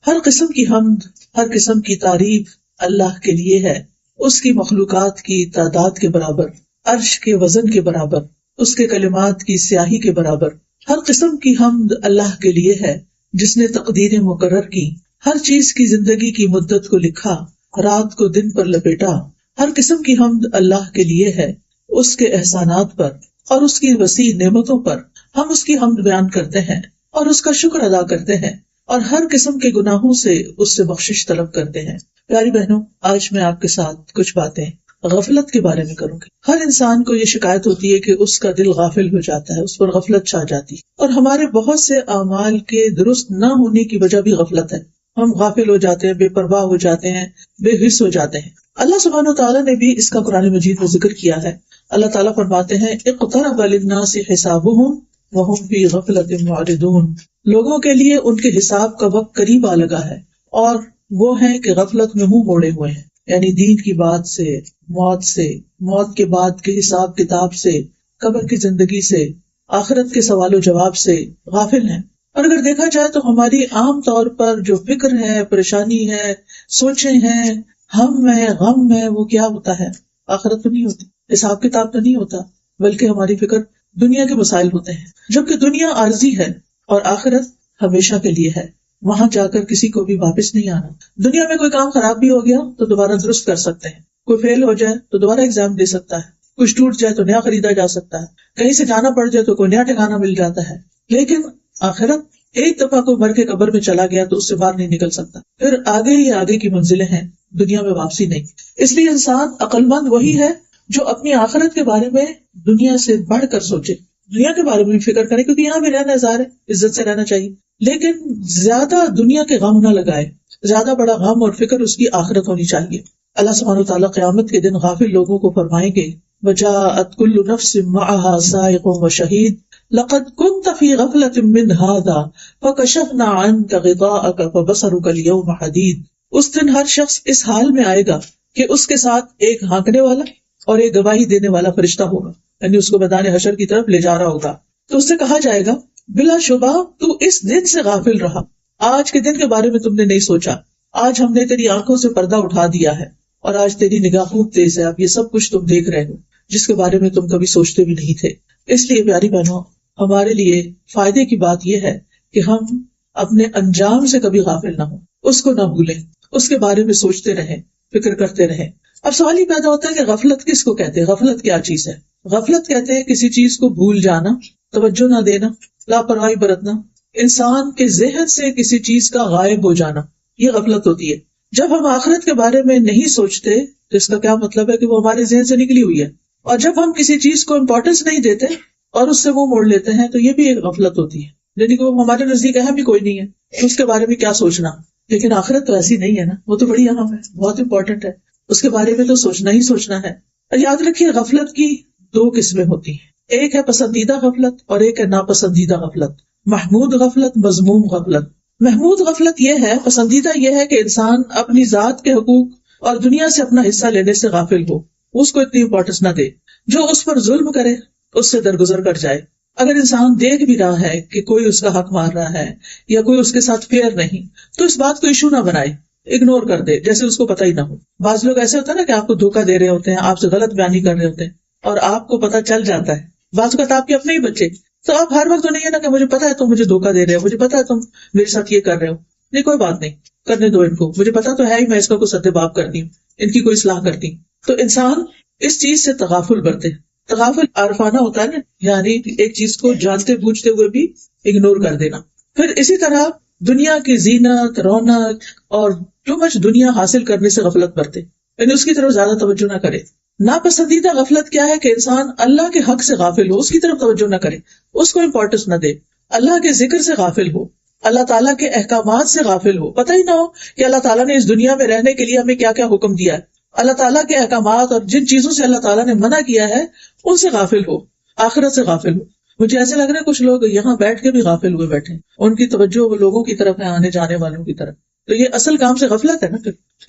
ہر قسم کی حمد، ہر قسم کی تعریف اللہ کے لیے ہے، اس کی مخلوقات کی تعداد کے برابر، عرش کے وزن کے برابر، اس کے کلمات کی سیاہی کے برابر۔ ہر قسم کی حمد اللہ کے لیے ہے جس نے تقدیریں مقرر کی، ہر چیز کی زندگی کی مدت کو لکھا، رات کو دن پر لپیٹا۔ ہر قسم کی حمد اللہ کے لیے ہے، اس کے احسانات پر اور اس کی وسیع نعمتوں پر ہم اس کی حمد بیان کرتے ہیں اور اس کا شکر ادا کرتے ہیں، اور ہر قسم کے گناہوں سے اس سے بخشش طلب کرتے ہیں۔ پیاری بہنوں، آج میں آپ کے ساتھ کچھ باتیں غفلت کے بارے میں کروں گی۔ ہر انسان کو یہ شکایت ہوتی ہے کہ اس کا دل غافل ہو جاتا ہے، اس پر غفلت چھا جاتی ہے، اور ہمارے بہت سے اعمال کے درست نہ ہونے کی وجہ بھی غفلت ہے۔ ہم غافل ہو جاتے ہیں، بے پرواہ ہو جاتے ہیں، بے حس ہو جاتے ہیں۔ اللہ سبحانہ و تعالیٰ نے بھی اس کا قرآن مجید میں ذکر کیا ہے۔ اللہ تعالیٰ فرماتے ہیں اقترب للناس حسابهم وهم فی غفلۃ معرضون، لوگوں کے لیے ان کے حساب کا وقت قریب آ لگا ہے اور وہ ہیں کہ غفلت میں منہ موڑے ہوئے ہیں، یعنی دین کی بات سے، موت کے بعد کے حساب کتاب سے، قبر کی زندگی سے، آخرت کے سوال و جواب سے غافل ہیں۔ اور اگر دیکھا جائے تو ہماری عام طور پر جو فکر ہے، پریشانی ہے، سوچیں ہیں، ہم ہے، غم ہے، وہ کیا ہوتا ہے؟ آخرت تو نہیں ہوتی، حساب کتاب تو نہیں ہوتا، بلکہ ہماری فکر دنیا کے مسائل ہوتے ہیں، جبکہ دنیا عارضی ہے اور آخرت ہمیشہ کے لیے ہے، وہاں جا کر کسی کو بھی واپس نہیں آنا۔ دنیا میں کوئی کام خراب بھی ہو گیا تو دوبارہ درست کر سکتے ہیں، کوئی فیل ہو جائے تو دوبارہ ایگزام دے سکتا ہے، کچھ ٹوٹ جائے تو نیا خریدا جا سکتا ہے، کہیں سے جانا پڑ جائے تو کوئی نیا ٹھکانا مل جاتا ہے۔ لیکن آخرت ایک دفعہ کوئی مر کے قبر میں چلا گیا تو اس سے باہر نہیں نکل سکتا، پھر آگے ہی آگے کی منزلیں ہیں، دنیا میں واپسی نہیں۔ اس لیے انسان عقل مند وہی ہے جو اپنی آخرت کے بارے میں دنیا سے بڑھ کر سوچے، دنیا کے بارے میں بھی فکر کرے، کیونکہ یہاں بھی رہنا ظاہر ہے، عزت سے رہنا چاہیے، لیکن زیادہ دنیا کے غم نہ لگائے، زیادہ بڑا غم اور فکر اس کی آخرت ہونی چاہیے۔ اللہ سبحانہ و تعالیٰ قیامت کے دن غافل لوگوں کو فرمائیں گے وَجَاءَتْ كُلُّ نَفْسٍ مَعَهَا سَائِقٌ وَشَهِيدٌ لَقَدْ كُنْتَ فِي غَفْلَةٍ مِّنْ هَٰذَا فَكَشَفْنَا عَنكَ غِطَاءَكَ فَبَصَرُكَ الْيَوْمَ حَدِيدٌ۔ اس دن ہر شخص اس حال میں آئے گا کہ اس کے ساتھ ایک ہانکنے والا اور ایک گواہی دینے والا فرشتہ ہوگا، یعنی اس کو میدان حشر کی طرف لے جا رہا ہوگا، تو اس سے کہا جائے گا بلا شبہ تو اس دن سے غافل رہا، آج کے دن کے بارے میں تم نے نہیں سوچا، آج ہم نے تیری آنکھوں سے پردہ اٹھا دیا ہے اور آج تیری نگاہ خوب تیز ہے، اب یہ سب کچھ تم دیکھ رہے ہو جس کے بارے میں تم کبھی سوچتے بھی نہیں تھے۔ اس لیے پیاری بہنوں، ہمارے لیے فائدے کی بات یہ ہے کہ ہم اپنے انجام سے کبھی غافل نہ ہوں، اس کو نہ بھولیں، اس کے بارے میں سوچتے رہیں، فکر کرتے رہیں۔ اب سوال یہ پیدا ہوتا ہے کہ غفلت کس کو کہتے ہیں؟ غفلت کیا چیز ہے؟ غفلت کہتے ہیں کسی چیز کو بھول جانا، توجہ نہ دینا، لاپرواہی برتنا، انسان کے ذہن سے کسی چیز کا غائب ہو جانا، یہ غفلت ہوتی ہے۔ جب ہم آخرت کے بارے میں نہیں سوچتے تو اس کا کیا مطلب ہے کہ وہ ہمارے ذہن سے نکلی ہوئی ہے، اور جب ہم کسی چیز کو امپورٹنس نہیں دیتے اور اس سے منہ موڑ لیتے ہیں تو یہ بھی ایک غفلت ہوتی ہے، یعنی کہ وہ ہمارے نزدیک اہم بھی کوئی نہیں ہے تو اس کے بارے میں کیا سوچنا۔ لیکن آخرت تو ایسی نہیں ہے نا، وہ تو بڑی اہم ہے، بہت امپورٹنٹ ہے، اس کے بارے میں تو سوچنا ہی سوچنا ہے۔ اور یاد رکھیے غفلت کی دو قسمیں ہوتی ہیں، ایک ہے پسندیدہ غفلت اور ایک ہے ناپسندیدہ غفلت، محمود غفلت، مذموم غفلت۔ محمود غفلت یہ ہے، پسندیدہ یہ ہے کہ انسان اپنی ذات کے حقوق اور دنیا سے اپنا حصہ لینے سے غافل ہو، اس کو اتنی امپورٹنس نہ دے، جو اس پر ظلم کرے اس سے درگزر کر جائے۔ اگر انسان دیکھ بھی رہا ہے کہ کوئی اس کا حق مار رہا ہے یا کوئی اس کے ساتھ فیئر نہیں تو اس بات کو ایشو نہ بنائے، اگنور کر دے جیسے اس کو پتہ ہی نہ ہو۔ بعض لوگ ایسے ہوتے ہیں نا کہ آپ کو دھوکہ دے رہے ہوتے ہیں، آپ سے غلط بیانی کر رہے ہوتے ہیں اور آپ کو پتہ چل جاتا ہے، بعض اوقات آپ کے اپنے ہی بچے، تو آپ ہر وقت تو نہیں ہے نا کہ مجھے پتا ہے تم مجھے دھوکہ دے رہے ہو، مجھے پتا ہے تم میرے ساتھ یہ کر رہے ہو، نہیں کوئی بات نہیں، کرنے دو ان کو، مجھے پتا تو ہے ہی میں اس کا کوئی سدباب کرتی ہوں، ان کی کوئی اصلاح کرتی ہوں۔ تو انسان اس چیز سے تغافل برتے، تغافل عارفانہ ہوتا ہے نا، یعنی ایک چیز کو جانتے بوجھتے ہوئے بھی اگنور کر دینا۔ پھر اسی طرح دنیا کی زینت، رونق اور جو مچ دنیا حاصل کرنے سے غفلت برتے، یعنی اس کی طرف زیادہ توجہ نہ کرے۔ ناپسندیدہ غفلت کیا ہے کہ انسان اللہ کے حق سے غافل ہو، اس کی طرف توجہ نہ کرے، اس کو امپورٹنس نہ دے، اللہ کے ذکر سے غافل ہو، اللہ تعالیٰ کے احکامات سے غافل ہو، پتہ ہی نہ ہو کہ اللہ تعالیٰ نے اس دنیا میں رہنے کے لیے ہمیں کیا کیا حکم دیا ہے، اللہ تعالیٰ کے احکامات اور جن چیزوں سے اللہ تعالیٰ نے منع کیا ہے ان سے غافل ہو، آخرت سے غافل ہو۔ مجھے ایسے لگ رہا ہے کچھ لوگ یہاں بیٹھ کے بھی غافل ہوئے بیٹھے، ان کی توجہ وہ لوگوں کی طرف ہے، آنے جانے والوں کی طرف، تو یہ اصل کام سے غفلت ہے نا۔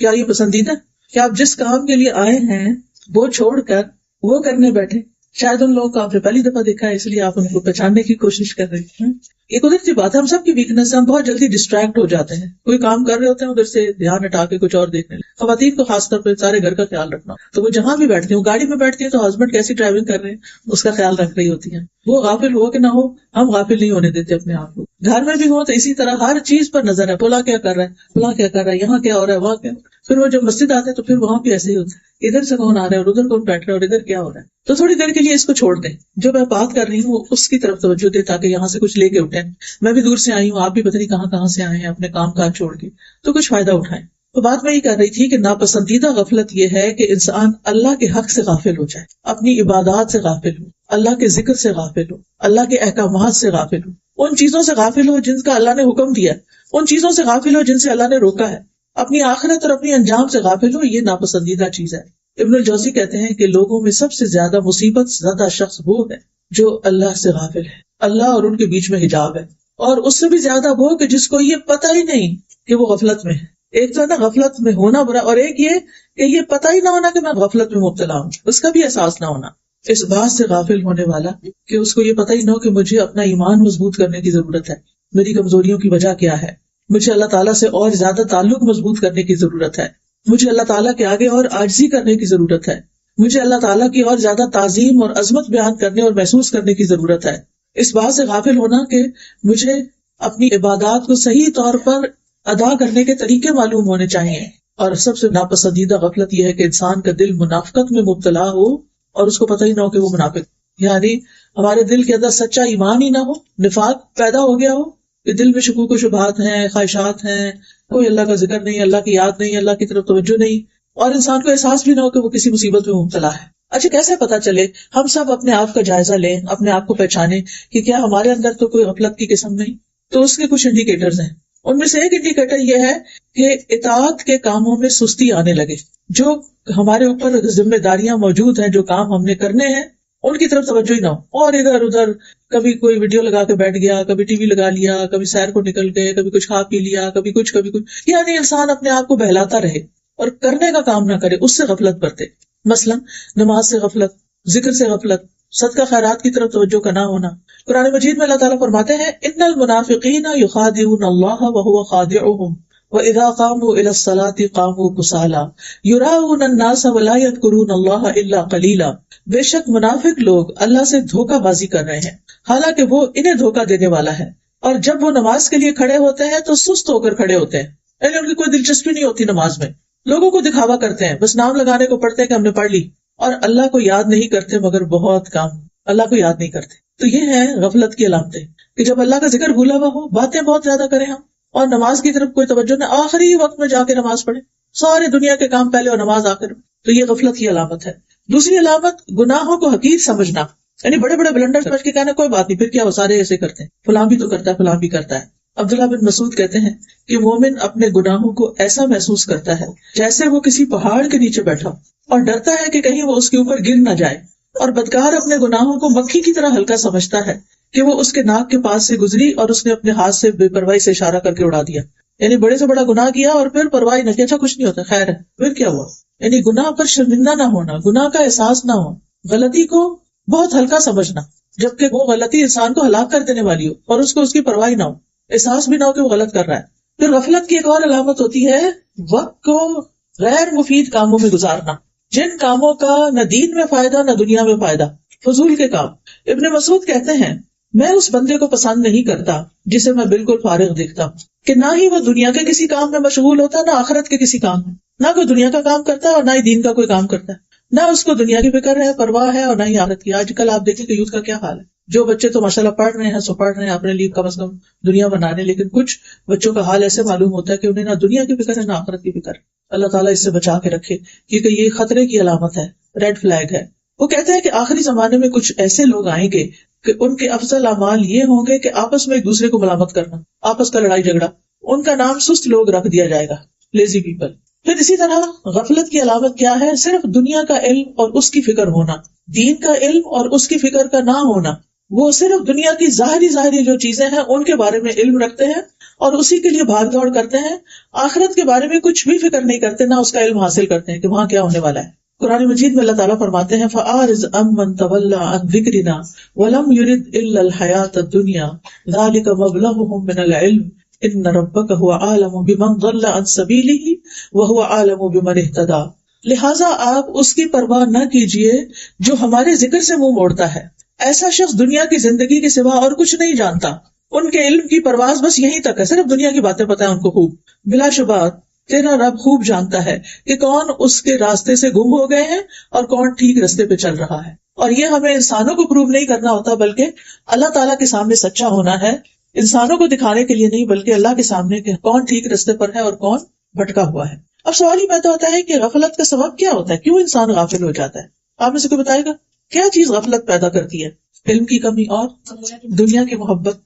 کیا یہ پسندیدہ ہے؟ کیا آپ جس کام کے لیے آئے ہیں وہ چھوڑ کر وہ کرنے بیٹھے؟ شاید ان لوگوں کو آپ نے پہلی دفعہ دیکھا ہے اس لیے آپ ان کو پہچاننے کی کوشش کر رہے ہیں، یہ قدرتی بات ہے، ہم سب کی ویکنس ہے، ہم بہت جلدی ڈسٹریکٹ ہو جاتے ہیں، کوئی کام کر رہے ہوتے ہیں ادھر سے دھیان ہٹا کے کچھ اور دیکھنے لگے. خواتین کو خاص طور پہ سارے گھر کا خیال رکھنا، تو وہ جہاں بھی بیٹھتی ہوں، گاڑی میں بیٹھتی ہیں تو ہسبینڈ کیسی ڈرائیونگ کر رہے ہیں اس کا خیال رکھ رہی ہوتی ہیں، وہ غافل ہو کہ نہ ہو، ہم غافل نہیں ہونے دیتے اپنے آپ کو. گھر میں بھی ہو تو اسی طرح ہر چیز پر نظر ہے، فلاں کیا کر رہا ہے، فلاں کیا کر رہا ہے، یہاں کیا ہو رہا ہے، وہاں کیا. پھر وہ جب مسجد آتے ہیں تو پھر وہاں بھی ایسے ہی ہوتا ہے، ادھر سے کون آ رہا ہے اور ادھر کون بیٹھ رہا ہے اور ادھر کیا ہو رہا ہے. تو تھوڑی دیر کے لیے اس کو چھوڑ دیں، جو میں بات کر رہی ہوں اس کی طرف توجہ دیں تاکہ یہاں سے کچھ لے کے اٹھیں. میں بھی دور سے آئی ہوں، آپ بھی پتہ نہیں کہاں سے آئے ہیں اپنے کام کاج چھوڑ کے، تو کچھ فائدہ اٹھائیں. تو بات میں یہ کر رہی تھی کہ ناپسندیدہ غفلت یہ ہے کہ انسان اللہ کے حق سے غافل ہو جائے، اپنی عبادات سے غافل ہو، اللہ کے ذکر سے غافل ہو، اللہ کے احکامات سے غافل ہو، ان چیزوں سے غافل ہو جن کا اللہ نے حکم دیا، ان چیزوں سے غافل ہو جن سے اللہ نے روکا ہے، اپنی آخرت اور اپنی انجام سے غافل ہو. یہ ناپسندیدہ چیز ہے. ابن الجوزی کہتے ہیں کہ لوگوں میں سب سے زیادہ مصیبت زدہ شخص وہ ہے جو اللہ سے غافل ہے، اللہ اور ان کے بیچ میں حجاب ہے، اور اس سے بھی زیادہ وہ کہ جس کو یہ پتہ ہی نہیں کہ وہ غفلت میں ہے. ایک تو ہے نا غفلت میں ہونا برا، اور ایک یہ کہ یہ پتہ ہی نہ ہونا کہ میں غفلت میں مبتلا ہوں، اس کا بھی احساس نہ ہونا. اس بات سے غافل ہونے والا کہ اس کو یہ پتہ ہی نہ ہو کہ مجھے اپنا ایمان مضبوط کرنے کی ضرورت ہے، میری کمزوریوں کی وجہ کیا ہے، مجھے اللہ تعالیٰ سے اور زیادہ تعلق مضبوط کرنے کی ضرورت ہے، مجھے اللہ تعالیٰ کے آگے اور عاجزی کرنے کی ضرورت ہے، مجھے اللہ تعالیٰ کی اور زیادہ تعظیم اور عظمت بیان کرنے اور محسوس کرنے کی ضرورت ہے. اس بات سے غافل ہونا کہ مجھے اپنی عبادات کو صحیح طور پر ادا کرنے کے طریقے معلوم ہونے چاہیے. اور سب سے ناپسندیدہ غفلت یہ ہے کہ انسان کا دل منافقت میں مبتلا ہو اور اس کو پتہ ہی نہ ہو کہ وہ منافق، یعنی ہمارے دل کے اندر سچا ایمان ہی نہ ہو، نفاق پیدا ہو گیا ہو کہ دل میں شکوک و شبہات ہیں، خواہشات ہیں، کوئی اللہ کا ذکر نہیں، اللہ کی یاد نہیں، اللہ کی طرف توجہ نہیں، اور انسان کو احساس بھی نہ ہو کہ وہ کسی مصیبت میں مبتلا ہے. اچھا کیسے پتا چلے؟ ہم سب اپنے آپ کا جائزہ لیں، اپنے آپ کو پہچانیں کہ کیا ہمارے اندر تو کوئی غفلت کی قسم نہیں. تو اس کے کچھ انڈیکیٹرز ہیں. ان میں سے ایک انڈیکیٹر یہ ہے کہ اطاعت کے کاموں میں سستی آنے لگے. جو ہمارے اوپر ذمہ داریاں موجود ہیں، جو کام ہم نے کرنے ہیں، ان کی طرف توجہ ہی نہ ہو، اور ادھر ادھر کبھی کوئی ویڈیو لگا کے بیٹھ گیا، کبھی ٹی وی لگا لیا، کبھی سیر کو نکل گئے، کبھی کچھ کھا پی لیا، کبھی کچھ، یعنی انسان اپنے آپ کو بہلاتا رہے اور کرنے کا کام نہ کرے، اس سے غفلت برتے. مثلا نماز سے غفلت، ذکر سے غفلت، صدقہ خیرات کی طرف توجہ کا نہ ہونا. قرآن مجید میں اللہ تعالیٰ فرماتے ہیں ان المنافقین یخادعون اللہ وهو خادعهم وَإِذَا قَامُوا إِلَى الصَّلَاةِ قَامُوا كُسَالَىٰ يُرَاءُونَ النَّاسَ وَلَا يَذْكُرُونَ اللَّهَ إِلَّا قَلِيلًا. بے شک منافق لوگ اللہ سے دھوکہ بازی کر رہے ہیں حالانکہ وہ انہیں دھوکہ دینے والا ہے، اور جب وہ نماز کے لیے کھڑے ہوتے ہیں تو سست ہو کر کھڑے ہوتے ہیں، یعنی ان کی کوئی دلچسپی نہیں ہوتی نماز میں، لوگوں کو دکھاوا کرتے ہیں، بس نام لگانے کو پڑھتے ہیں کہ ہم نے پڑھ لی، اور اللہ کو یاد نہیں کرتے، مگر بہت کم اللہ کو یاد نہیں کرتے. تو یہ ہے غفلت کی علامتیں کہ جب اللہ کا ذکر بھولا ہوا ہو، باتیں بہت زیادہ کریں ہم، اور نماز کی طرف کوئی توجہ نہ، آخری وقت میں جا کے نماز پڑھے، سارے دنیا کے کام پہلے اور نماز آخر میں. تو یہ غفلت کی علامت ہے. دوسری علامت گناہوں کو حقیر سمجھنا، یعنی بڑے بڑے بلنڈر سمجھ کے کہنا کوئی بات نہیں، پھر کیا وہ سارے ایسے کرتے ہیں، فلاں بھی تو کرتا ہے، فلاں بھی کرتا ہے. عبداللہ بن مسعود کہتے ہیں کہ مومن اپنے گناہوں کو ایسا محسوس کرتا ہے جیسے وہ کسی پہاڑ کے نیچے بیٹھا اور ڈرتا ہے کہ کہیں وہ اس کے اوپر گر نہ جائے، اور بدکار اپنے گناہوں کو مکھی کی طرح ہلکا سمجھتا ہے کہ وہ اس کے ناک کے پاس سے گزری اور اس نے اپنے ہاتھ سے بے پرواہی سے اشارہ کر کے اڑا دیا. یعنی بڑے سے بڑا گناہ کیا اور پھر پرواہی نہ کیا، اچھا کچھ نہیں ہوتا، خیر ہے، پھر کیا ہوا. یعنی گناہ پر شرمندہ نہ ہونا، گناہ کا احساس نہ ہو، غلطی کو بہت ہلکا سمجھنا، جبکہ وہ غلطی انسان کو ہلاک کر دینے والی ہو اور اس کو اس کی پرواہی نہ ہو، احساس بھی نہ ہو کہ وہ غلط کر رہا ہے. پھر غفلت کی ایک اور علامت ہوتی ہے وقت کو غیر مفید کاموں میں گزارنا، جن کاموں کا نہ دین میں فائدہ نہ دنیا میں فائدہ، فضول کے کام. ابن مسعود کہتے ہیں میں اس بندے کو پسند نہیں کرتا جسے میں بالکل فارغ دیکھتا ہوں، کہ نہ ہی وہ دنیا کے کسی کام میں مشغول ہوتا ہے، نہ آخرت کے کسی کام میں، نہ کوئی دنیا کا کام کرتا ہے اور نہ ہی دین کا کوئی کام کرتا ہے، نہ اس کو دنیا کی فکر ہے، پرواہ ہے، اور نہ ہی آخرت کی. آج کل آپ دیکھیں کہ یوتھ کا کیا حال ہے. جو بچے تو ماشاءاللہ پڑھ رہے ہیں سو پڑھ رہے ہیں اپنے لیے کم از کم دنیا بنانے، لیکن کچھ بچوں کا حال ایسے معلوم ہوتا ہے کہ انہیں نہ دنیا کی فکر ہے نہ آخرت کی فکر. اللہ تعالیٰ اس سے بچا کے رکھے، کیونکہ یہ خطرے کی علامت ہے، ریڈ فلیگ ہے. وہ کہتے ہیں کہ آخری زمانے میں کچھ ایسے لوگ آئیں گے کہ ان کے افضل اعمال یہ ہوں گے کہ آپس میں ایک دوسرے کو ملامت کرنا، آپس کا لڑائی جھگڑا. ان کا نام سست لوگ رکھ دیا جائے گا، لیزی پیپل. پھر اسی طرح غفلت کی علامت کیا ہے؟ صرف دنیا کا علم اور اس کی فکر ہونا، دین کا علم اور اس کی فکر کا نہ ہونا. وہ صرف دنیا کی ظاہری جو چیزیں ہیں ان کے بارے میں علم رکھتے ہیں اور اسی کے لیے بھاگ دوڑ کرتے ہیں، آخرت کے بارے میں کچھ بھی فکر نہیں کرتے، نہ اس کا علم حاصل کرتے ہیں کہ وہاں کیا ہونے والا ہے. قرآن مجید میں اللہ تعالیٰ فرماتے ہیں فَأَعْرِضْ عَمَّنْ تَوَلَّىٰ عَنْ ذِكْرِنَا وَلَمْ يُرِدْ إِلَّا الْحَيَاةَ الدُّنْيَا ذَلِكَ مَبْلَغُهُم مِّنَ الْعِلْمِ إِنَّ رَبَّكَ هُوَ أَعْلَمُ بِمَنْ ضَلَّ عَنْ سَبِيلِهِ وَهُوَ أَعْلَمُ بِمَنِ اهْتَدَىٰ، لہٰذا آپ اس کی پرواہ نہ کیجیے جو ہمارے ذکر سے منہ موڑتا ہے، ایسا شخص دنیا کی زندگی کے سوا اور کچھ نہیں جانتا، ان کے علم کی پرواز بس یہیں تک ہے، صرف دنیا کی باتیں پتہ ہیں ان کو خوب۔ بلا شبہ تیرا رب خوب جانتا ہے کہ کون اس کے راستے سے گم ہو گئے ہیں اور کون ٹھیک راستے پہ چل رہا ہے، اور یہ ہمیں انسانوں کو پروو نہیں کرنا ہوتا بلکہ اللہ تعالیٰ کے سامنے سچا ہونا ہے، انسانوں کو دکھانے کے لیے نہیں بلکہ اللہ کے سامنے کہ کون ٹھیک راستے پر ہے اور کون بھٹکا ہوا ہے۔ اب سوال یہ پیدا ہوتا ہے کہ غفلت کا سبب کیا ہوتا ہے، کیوں انسان غافل ہو جاتا ہے؟ آپ میں سے کوئی بتائے گا کیا چیز غفلت پیدا کرتی ہے؟ علم کی کمی اور دنیا کی محبت،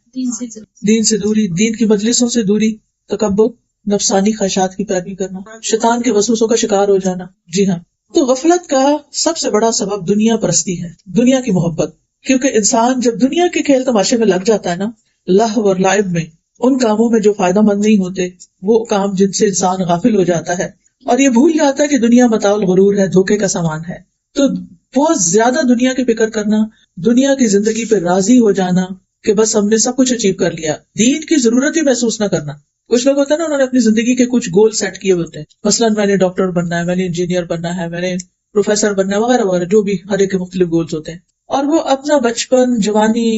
دین سے دوری، دین کی مجلسوں سے دوری، تکبر، نفسانی خواہشات کی پیروی کرنا، شیطان کے وسوسوں کا شکار ہو جانا۔ جی ہاں، تو غفلت کا سب سے بڑا سبب دنیا پرستی ہے، دنیا کی محبت، کیونکہ انسان جب دنیا کے کھیل تماشے میں لگ جاتا ہے نا، لہو اور لعب میں، ان کاموں میں جو فائدہ مند نہیں ہوتے، وہ کام جن سے انسان غافل ہو جاتا ہے اور یہ بھول جاتا ہے کہ دنیا متاع الغرور ہے، دھوکے کا سامان ہے، تو بہت زیادہ دنیا کی فکر کرنا، دنیا کی زندگی پہ راضی ہو جانا کہ بس ہم نے سب کچھ اچیو کر لیا، دین کی ضرورت ہی محسوس نہ کرنا۔ کچھ لوگ ہوتے ہیں نا، انہوں نے اپنی زندگی کے کچھ گول سیٹ کیے ہوتے ہیں، مثلاً میں نے ڈاکٹر بننا ہے، میں نے انجینئر بننا ہے، میں نے پروفیسر بننا ہے، وغیرہ وغیرہ، جو بھی ہر ایک کے مختلف گولز ہوتے ہیں، اور وہ اپنا بچپن، جوانی،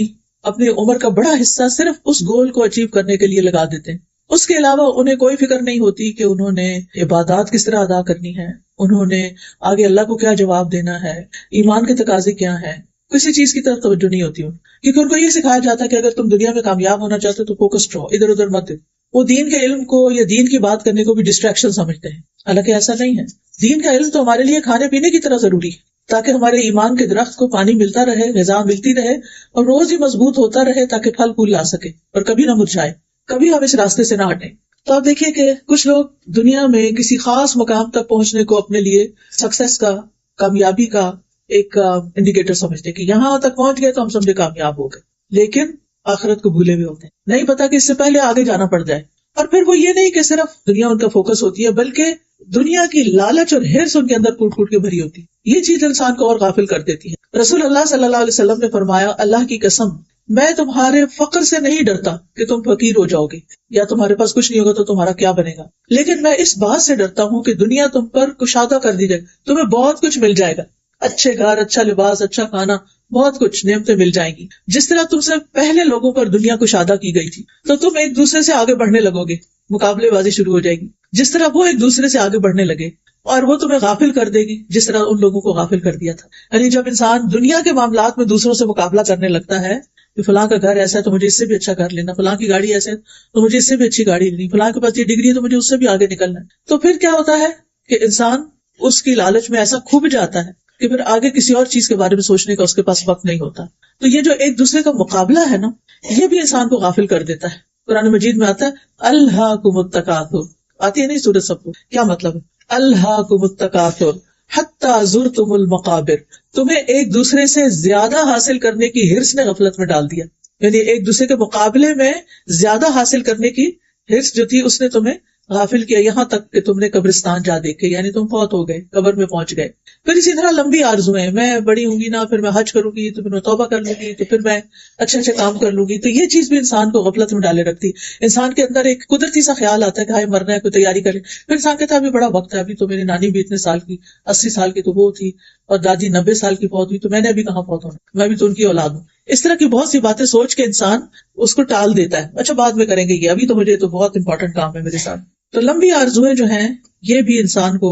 اپنی عمر کا بڑا حصہ صرف اس گول کو اچیو کرنے کے لیے لگا دیتے ہیں۔ اس کے علاوہ انہیں کوئی فکر نہیں ہوتی کہ انہوں نے عبادات کس طرح ادا کرنی ہے، انہوں نے آگے اللہ کو کیا جواب دینا ہے، ایمان کے تقاضے کیا ہیں، کسی چیز کی طرف توجہ نہیں ہوتی، کیونکہ ان کو یہ سکھایا جاتا ہے کہ اگر تم دنیا میں کامیاب ہونا چاہتے ہو تو فوکسڈ رہو، ادھر ادھر مت۔ وہ دین کے علم کو یا دین کی بات کرنے کو بھی ڈسٹریکشن سمجھتے ہیں، حالانکہ ایسا نہیں ہے۔ دین کا علم تو ہمارے لیے کھانے پینے کی طرح ضروری ہے، تاکہ ہمارے ایمان کے درخت کو پانی ملتا رہے، غذا ملتی رہے، اور روز ہی مضبوط ہوتا رہے تاکہ پھل پھول لا سکے اور کبھی نہ مرجھائے، کبھی ہم اس راستے سے نہ ہٹیں۔ تو آپ دیکھیے کہ کچھ لوگ دنیا میں کسی خاص مقام تک پہنچنے کو اپنے لیے سکسیس کا، کامیابی کا ایک انڈیکیٹر سمجھتے کہ یہاں تک پہنچ گئے تو ہم سمجھے کامیاب ہو گئے، لیکن آخرت کو بھولے ہوئے ہوتے ہیں، نہیں پتا کہ اس سے پہلے آگے جانا پڑ جائے۔ اور پھر وہ یہ نہیں کہ صرف دنیا ان کا فوکس ہوتی ہے، بلکہ دنیا کی لالچ اور ہرس ان کے اندر کوٹ کوٹ کے بھری ہوتی ہے۔ یہ چیز انسان کو اور غافل کر دیتی ہے۔ رسول اللہ صلی اللہ علیہ وسلم نے فرمایا، اللہ کی قسم، میں تمہارے فقر سے نہیں ڈرتا کہ تم فقیر ہو جاؤ گے یا تمہارے پاس کچھ نہیں ہوگا تو تمہارا کیا بنے گا، لیکن میں اس بات سے ڈرتا ہوں کہ دنیا تم پر کشادہ کر دی جائے، تمہیں بہت کچھ مل جائے گا، اچھے گھر، اچھا لباس، اچھا کھانا، بہت کچھ نعمتیں مل جائیں گی، جس طرح تم سے پہلے لوگوں پر دنیا کشادہ کی گئی تھی، تو تم ایک دوسرے سے آگے بڑھنے لگو گے، مقابلے بازی شروع ہو جائے گی، جس طرح وہ ایک دوسرے سے آگے بڑھنے لگے، اور وہ تمہیں غافل کر دے گی جس طرح ان لوگوں کو غافل کر دیا تھا۔ یعنی جب انسان دنیا کے معاملات میں دوسروں سے مقابلہ کرنے لگتا ہے کہ فلاں کا گھر ایسا ہے تو مجھے اس سے بھی اچھا گھر لینا، فلاں کی گاڑی ایسا ہے تو مجھے اس سے بھی اچھی گاڑی لینی، فلاں کے پاس یہ ڈگری ہے تو مجھے اس سے بھی آگے نکلنا ہے، تو پھر کیا ہوتا ہے کہ انسان اس کی لالچ میں ایسا کھب جاتا ہے کہ پھر آگے کسی اور چیز کے بارے میں سوچنے کا اس کے پاس وقت نہیں ہوتا۔ تو یہ جو ایک دوسرے کا مقابلہ ہے نا، یہ بھی انسان کو غافل کر دیتا ہے۔ قرآن مجید میں آتا ہے الہاکم التکاثر، آتی ہے نہیں سورۃ سب کو، کیا مطلب ہے؟ الہاکم التکاثر حتی زرتم المقابر، تمہیں ایک دوسرے سے زیادہ حاصل کرنے کی ہرس نے غفلت میں ڈال دیا، یعنی ایک دوسرے کے مقابلے میں زیادہ حاصل کرنے کی ہرس جو تھی اس نے تمہیں غافل کیا، یہاں تک کہ تم نے قبرستان جا دیکھے، یعنی تم فوت ہو گئے، قبر میں پہنچ گئے۔ پھر اسی طرح لمبی آرزویں، میں بڑی ہوں گی نا، پھر میں حج کروں گی، تو پھر میں توبہ کر لوں گی، تو پھر میں اچھے اچھے کام کر لوں گی، تو یہ چیز بھی انسان کو غفلت میں ڈالے رکھتی۔ انسان کے اندر ایک قدرتی سا خیال آتا ہے کہ ہائے مرنا ہے، کوئی تیاری کرے، پھر انسان کہتا ہے ابھی بڑا وقت ہے، ابھی تو میری نانی بھی اتنے سال کی، 80 سال کی تو وہ تھی، اور دادی 90 سال کی فوت ہوئی، تو میں نے ابھی کہاں فوت ہونا، میں بھی تو ان کی اولاد ہوں۔ اس طرح کی بہت سی باتیں سوچ کے انسان اس کو ٹال دیتا ہے، اچھا بعد میں کریں گے، یہ ابھی تو مجھے تو بہت امپورٹنٹ کام ہے میرے ساتھ۔ تو لمبی آرزویں جو ہیں یہ بھی انسان کو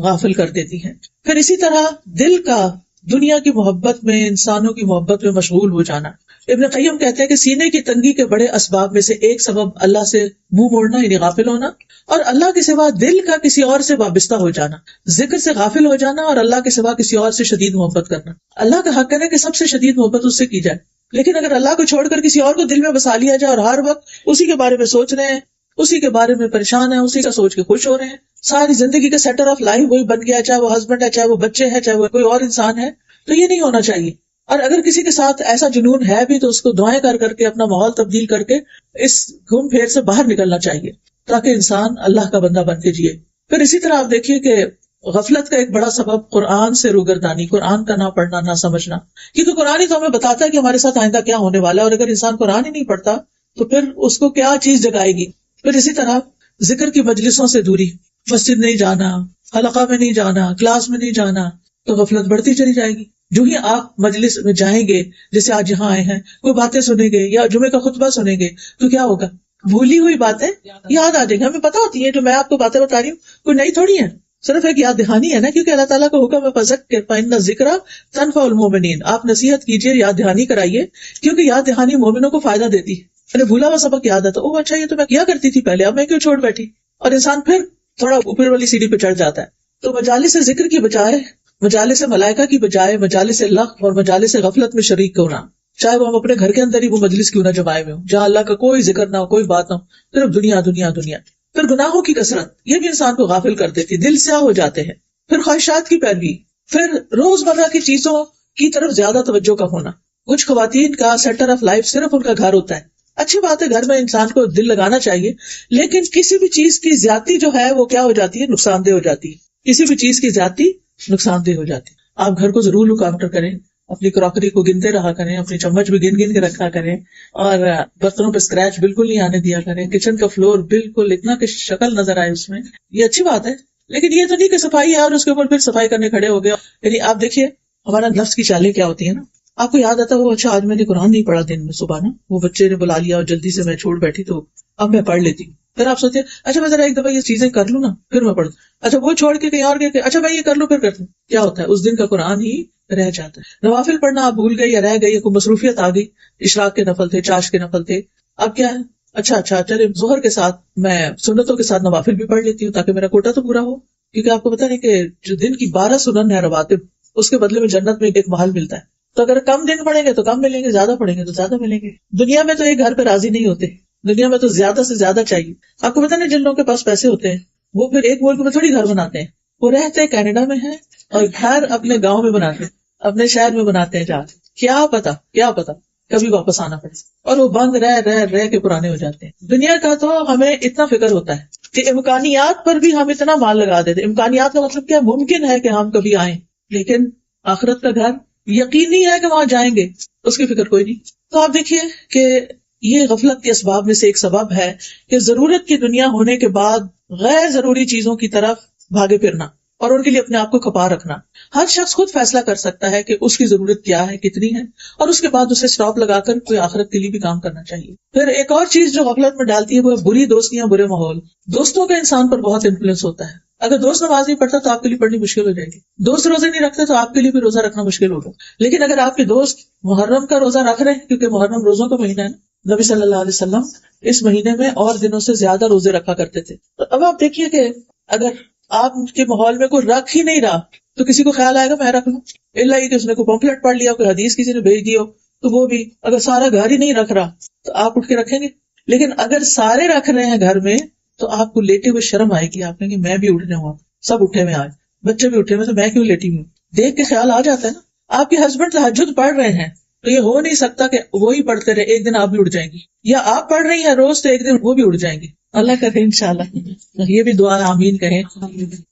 غافل کر دیتی ہیں۔ پھر اسی طرح دل کا دنیا کی محبت میں، انسانوں کی محبت میں مشغول ہو جانا۔ ابن قیم کہتے ہیں کہ سینے کی تنگی کے بڑے اسباب میں سے ایک سبب اللہ سے منہ موڑنا، یعنی غافل ہونا، اور اللہ کے سوا دل کا کسی اور سے وابستہ ہو جانا، ذکر سے غافل ہو جانا، اور اللہ کے سوا کسی اور سے شدید محبت کرنا۔ اللہ کا حق ہے کہ سب سے شدید محبت اس سے کی جائے، لیکن اگر اللہ کو چھوڑ کر کسی اور کو دل میں بسا لیا جائے اور ہر وقت اسی کے بارے میں سوچ رہے ہیں، اسی کے بارے میں پریشان ہیں، اسی کا سوچ کے خوش ہو رہے ہیں، ساری زندگی کا سیٹر آف لائف وہی بن گیا، چاہے وہ ہسبینڈ ہے، چاہے وہ بچے ہیں، چاہے وہ کوئی اور انسان ہے، تو یہ نہیں ہونا چاہیے۔ اور اگر کسی کے ساتھ ایسا جنون ہے بھی تو اس کو دعائیں کر کر کے، اپنا ماحول تبدیل کر کے اس گھوم پھیر سے باہر نکلنا چاہیے، تاکہ انسان اللہ کا بندہ بن کے جیے۔ پھر اسی طرح آپ دیکھیے کہ غفلت کا ایک بڑا سبب قرآن سے روگردانی، قرآن کا نہ پڑھنا، نہ سمجھنا، کیونکہ قرآن ہی تو ہمیں بتاتا ہے کہ ہمارے ساتھ آئندہ کیا ہونے والا ہے، اور اگر انسان قرآن ہی نہیں پڑھتا تو پھر اس کو کیا چیز جگائے گی. پھر اسی طرح ذکر کی مجلسوں سے دوری، مسجد نہیں جانا، حلقہ میں نہیں جانا، کلاس میں نہیں جانا، تو غفلت بڑھتی چلی جائے گی. جو ہی آپ مجلس میں جائیں گے، جیسے آج یہاں آئے ہیں، کوئی باتیں سنیں گے یا جمعے کا خطبہ سنیں گے، تو کیا ہوگا؟ بھولی ہوئی باتیں یاد آ جائیں گی. ہمیں پتا ہوتی ہے جو میں آپ کو باتیں بتا رہی ہوں کوئی نئی تھوڑی ہے، صرف ایک یاد دہانی ہے نا، کیونکہ اللہ تعالیٰ کا حکم ہے فذکر فإن الذکر تنفع المؤمنین. آپ نصیحت کیجیے، یاد دہانی کرائیے، کیونکہ یاد دہانی مومنوں کو فائدہ دیتی ہے. بھولا ہوا سبق یاد آتا، اوہ اچھا یہ تو میں کیا کرتی تھی پہلے، اب میں کیوں چھوڑ بیٹھی، اور انسان پھر تھوڑا اوپر والی سیڑھی پہ چڑھ جاتا ہے. تو مجالس ذکر کی بجائے، مجالس ملائکہ کی بجائے مجالس لغو اور مجالس غفلت میں شریک ہونا، چاہے وہ ہم اپنے گھر کے اندر ہی وہ مجلس کیوں نہ جمائے ہوئے ہوں، جہاں اللہ کا کوئی ذکر نہ ہو، کوئی بات نہ ہو، صرف دنیا دنیا دنیا. پھر گناہوں کی کثرت، یہ بھی انسان کو غافل کر دیتی، دل سیاہ ہو جاتے ہیں. پھر خواہشات کی پیروی، پھر روزمرہ کی چیزوں کی طرف زیادہ توجہ کا ہونا. کچھ خواتین کا سینٹر آف لائف صرف ان کا گھر ہوتا ہے. اچھی بات ہے، گھر میں انسان کو دل لگانا چاہیے، لیکن کسی بھی چیز کی زیادتی جو ہے وہ کیا ہو جاتی ہے، نقصان دہ ہو جاتی ہے. کسی بھی چیز کی زیادتی نقصان دہ ہو جاتی ہے. آپ گھر کو ضرور لک آفٹر کریں، اپنی کراکری کو گنتے رہا کریں، اپنی چمچ بھی گن گن کے رکھا کریں، اور برتنوں پہ اسکریچ بالکل نہیں آنے دیا کریں. کچن کا فلور بالکل اتنا کہ شکل نظر آئے اس میں، یہ اچھی بات ہے. لیکن یہ تو نہیں کہ صفائی ہے اور اس کے اوپر پھر صفائی کرنے کھڑے ہو گئے. یعنی آپ دیکھیے ہمارا نفس کی چالیں کیا ہوتی ہے نا. آپ کو یاد آتا ہے وہ اچھا آج میں نے قرآن نہیں پڑھا دن میں صبح نا، وہ بچے نے بلا لیا اور جلدی سے میں چھوڑ بیٹھی تو اب میں پڑھ لیتی ہوں. پھر آپ سوچتے اچھا میں ذرا ایک دفعہ یہ چیزیں کر لوں نا پھر میں پڑھ دوں. اچھا وہ چھوڑ کے کہیں اور گئے، اچھا میں یہ کر لوں پھر کرتی ہوں. کیا ہوتا ہے اس دن کا قرآن ہی رہ جاتا ہے. نوافل پڑھنا آپ بھول گئے یا رہ گئے، کوئی مصروفیت آ گئی، اشراق کے نفل تھے، چاش کے نفل تھے، اب کیا ہے اچھا چلے ظہر کے ساتھ میں سنتوں کے ساتھ نوافل بھی پڑھ لیتی ہوں تاکہ میرا کوٹا تو پورا ہو. کیونکہ آپ کو پتا نہیں کہ جو دن کی 12 سنن ہے رواتب، اس کے بدلے میں جنت میں ایک محل ملتا ہے. تو اگر کم دن پڑھیں گے تو کم ملیں گے، زیادہ پڑھیں گے تو زیادہ ملیں گے. دنیا میں تو ایک گھر پہ راضی نہیں ہوتے، دنیا میں تو زیادہ سے زیادہ چاہیے. آپ کو پتا نہیں جن لوگوں کے پاس پیسے ہوتے ہیں وہ پھر ایک ملک میں تھوڑی گھر بناتے ہیں، وہ رہتے کینیڈا میں ہیں اور گھر اپنے گاؤں میں بناتے ہیں، اپنے شہر میں بناتے ہیں. جہاں کیا پتا کبھی واپس آنا پڑے، اور وہ بند رہ کے پرانے ہو جاتے ہیں. دنیا کا تو ہمیں اتنا فکر ہوتا ہے کہ امکانیات پر بھی ہم اتنا مال لگا دیتے. امکانیات کا مطلب کیا، ممکن ہے کہ ہم کبھی آئیں، لیکن آخرت کا گھر یقینی ہے کہ وہاں جائیں گے، اس کی فکر کوئی نہیں. تو آپ دیکھیے کہ یہ غفلت کے اسباب میں سے ایک سبب ہے کہ ضرورت کی دنیا ہونے کے بعد غیر ضروری چیزوں کی طرف بھاگے پھرنا اور ان کے لیے اپنے آپ کو کھپا رکھنا. ہر شخص خود فیصلہ کر سکتا ہے کہ اس کی ضرورت کیا ہے، کتنی ہے، اور اس کے بعد اسے سٹاپ لگا کر کوئی آخرت کے لیے بھی کام کرنا چاہیے. پھر ایک اور چیز جو غفلت میں ڈالتی ہے وہ بری دوستیاں، برے ماحول. دوستوں کا انسان پر بہت انفلوئنس ہوتا ہے. اگر دوست نماز نہیں پڑھتا تو آپ کے لیے پڑھنی مشکل ہو جائے گی. دوست روزے نہیں رکھتے تو آپ کے لیے بھی روزہ رکھنا مشکل ہوگا. لیکن اگر آپ کے دوست محرم کا روزہ رکھ رہے ہیں، کیونکہ محرم روزوں کا مہینہ ہے نا، نبی صلی اللہ علیہ وسلم اس مہینے میں اور دنوں سے زیادہ روزے رکھا کرتے تھے. تو اب آپ دیکھیے کہ اگر آپ کے ماحول میں کوئی رکھ ہی نہیں رہا تو کسی کو خیال آئے گا میں رکھ لوں، اللہ ہی کہ اس نے کوئی پمفلٹ پڑھ لیا، کوئی حدیث کسی نے بھیج دی ہو تو وہ بھی. اگر سارا گھر ہی نہیں رکھ رہا تو آپ اٹھ کے رکھیں گے. لیکن اگر سارے رکھ رہے ہیں گھر میں تو آپ کو لیٹے ہوئے شرم آئے گی. آپ کہیں گے میں بھی اٹھ رہا ہوں، سب اٹھے ہوئے آج، بچے بھی اٹھے ہوئے تو میں کیوں لیٹی ہوں. دیکھ کے خیال آ جاتا ہے نا. آپ کے ہسبینڈ تہجد پڑھ رہے ہیں تو یہ ہو نہیں سکتا کہ وہی پڑھتے رہے، ایک دن آپ بھی اٹھ جائیں گی. یا آپ پڑھ رہی ہیں روز تو ایک دن وہ بھی اٹھ جائیں گے. اللہ کرے انشاءاللہ یہ بھی دعا آمین کہیں.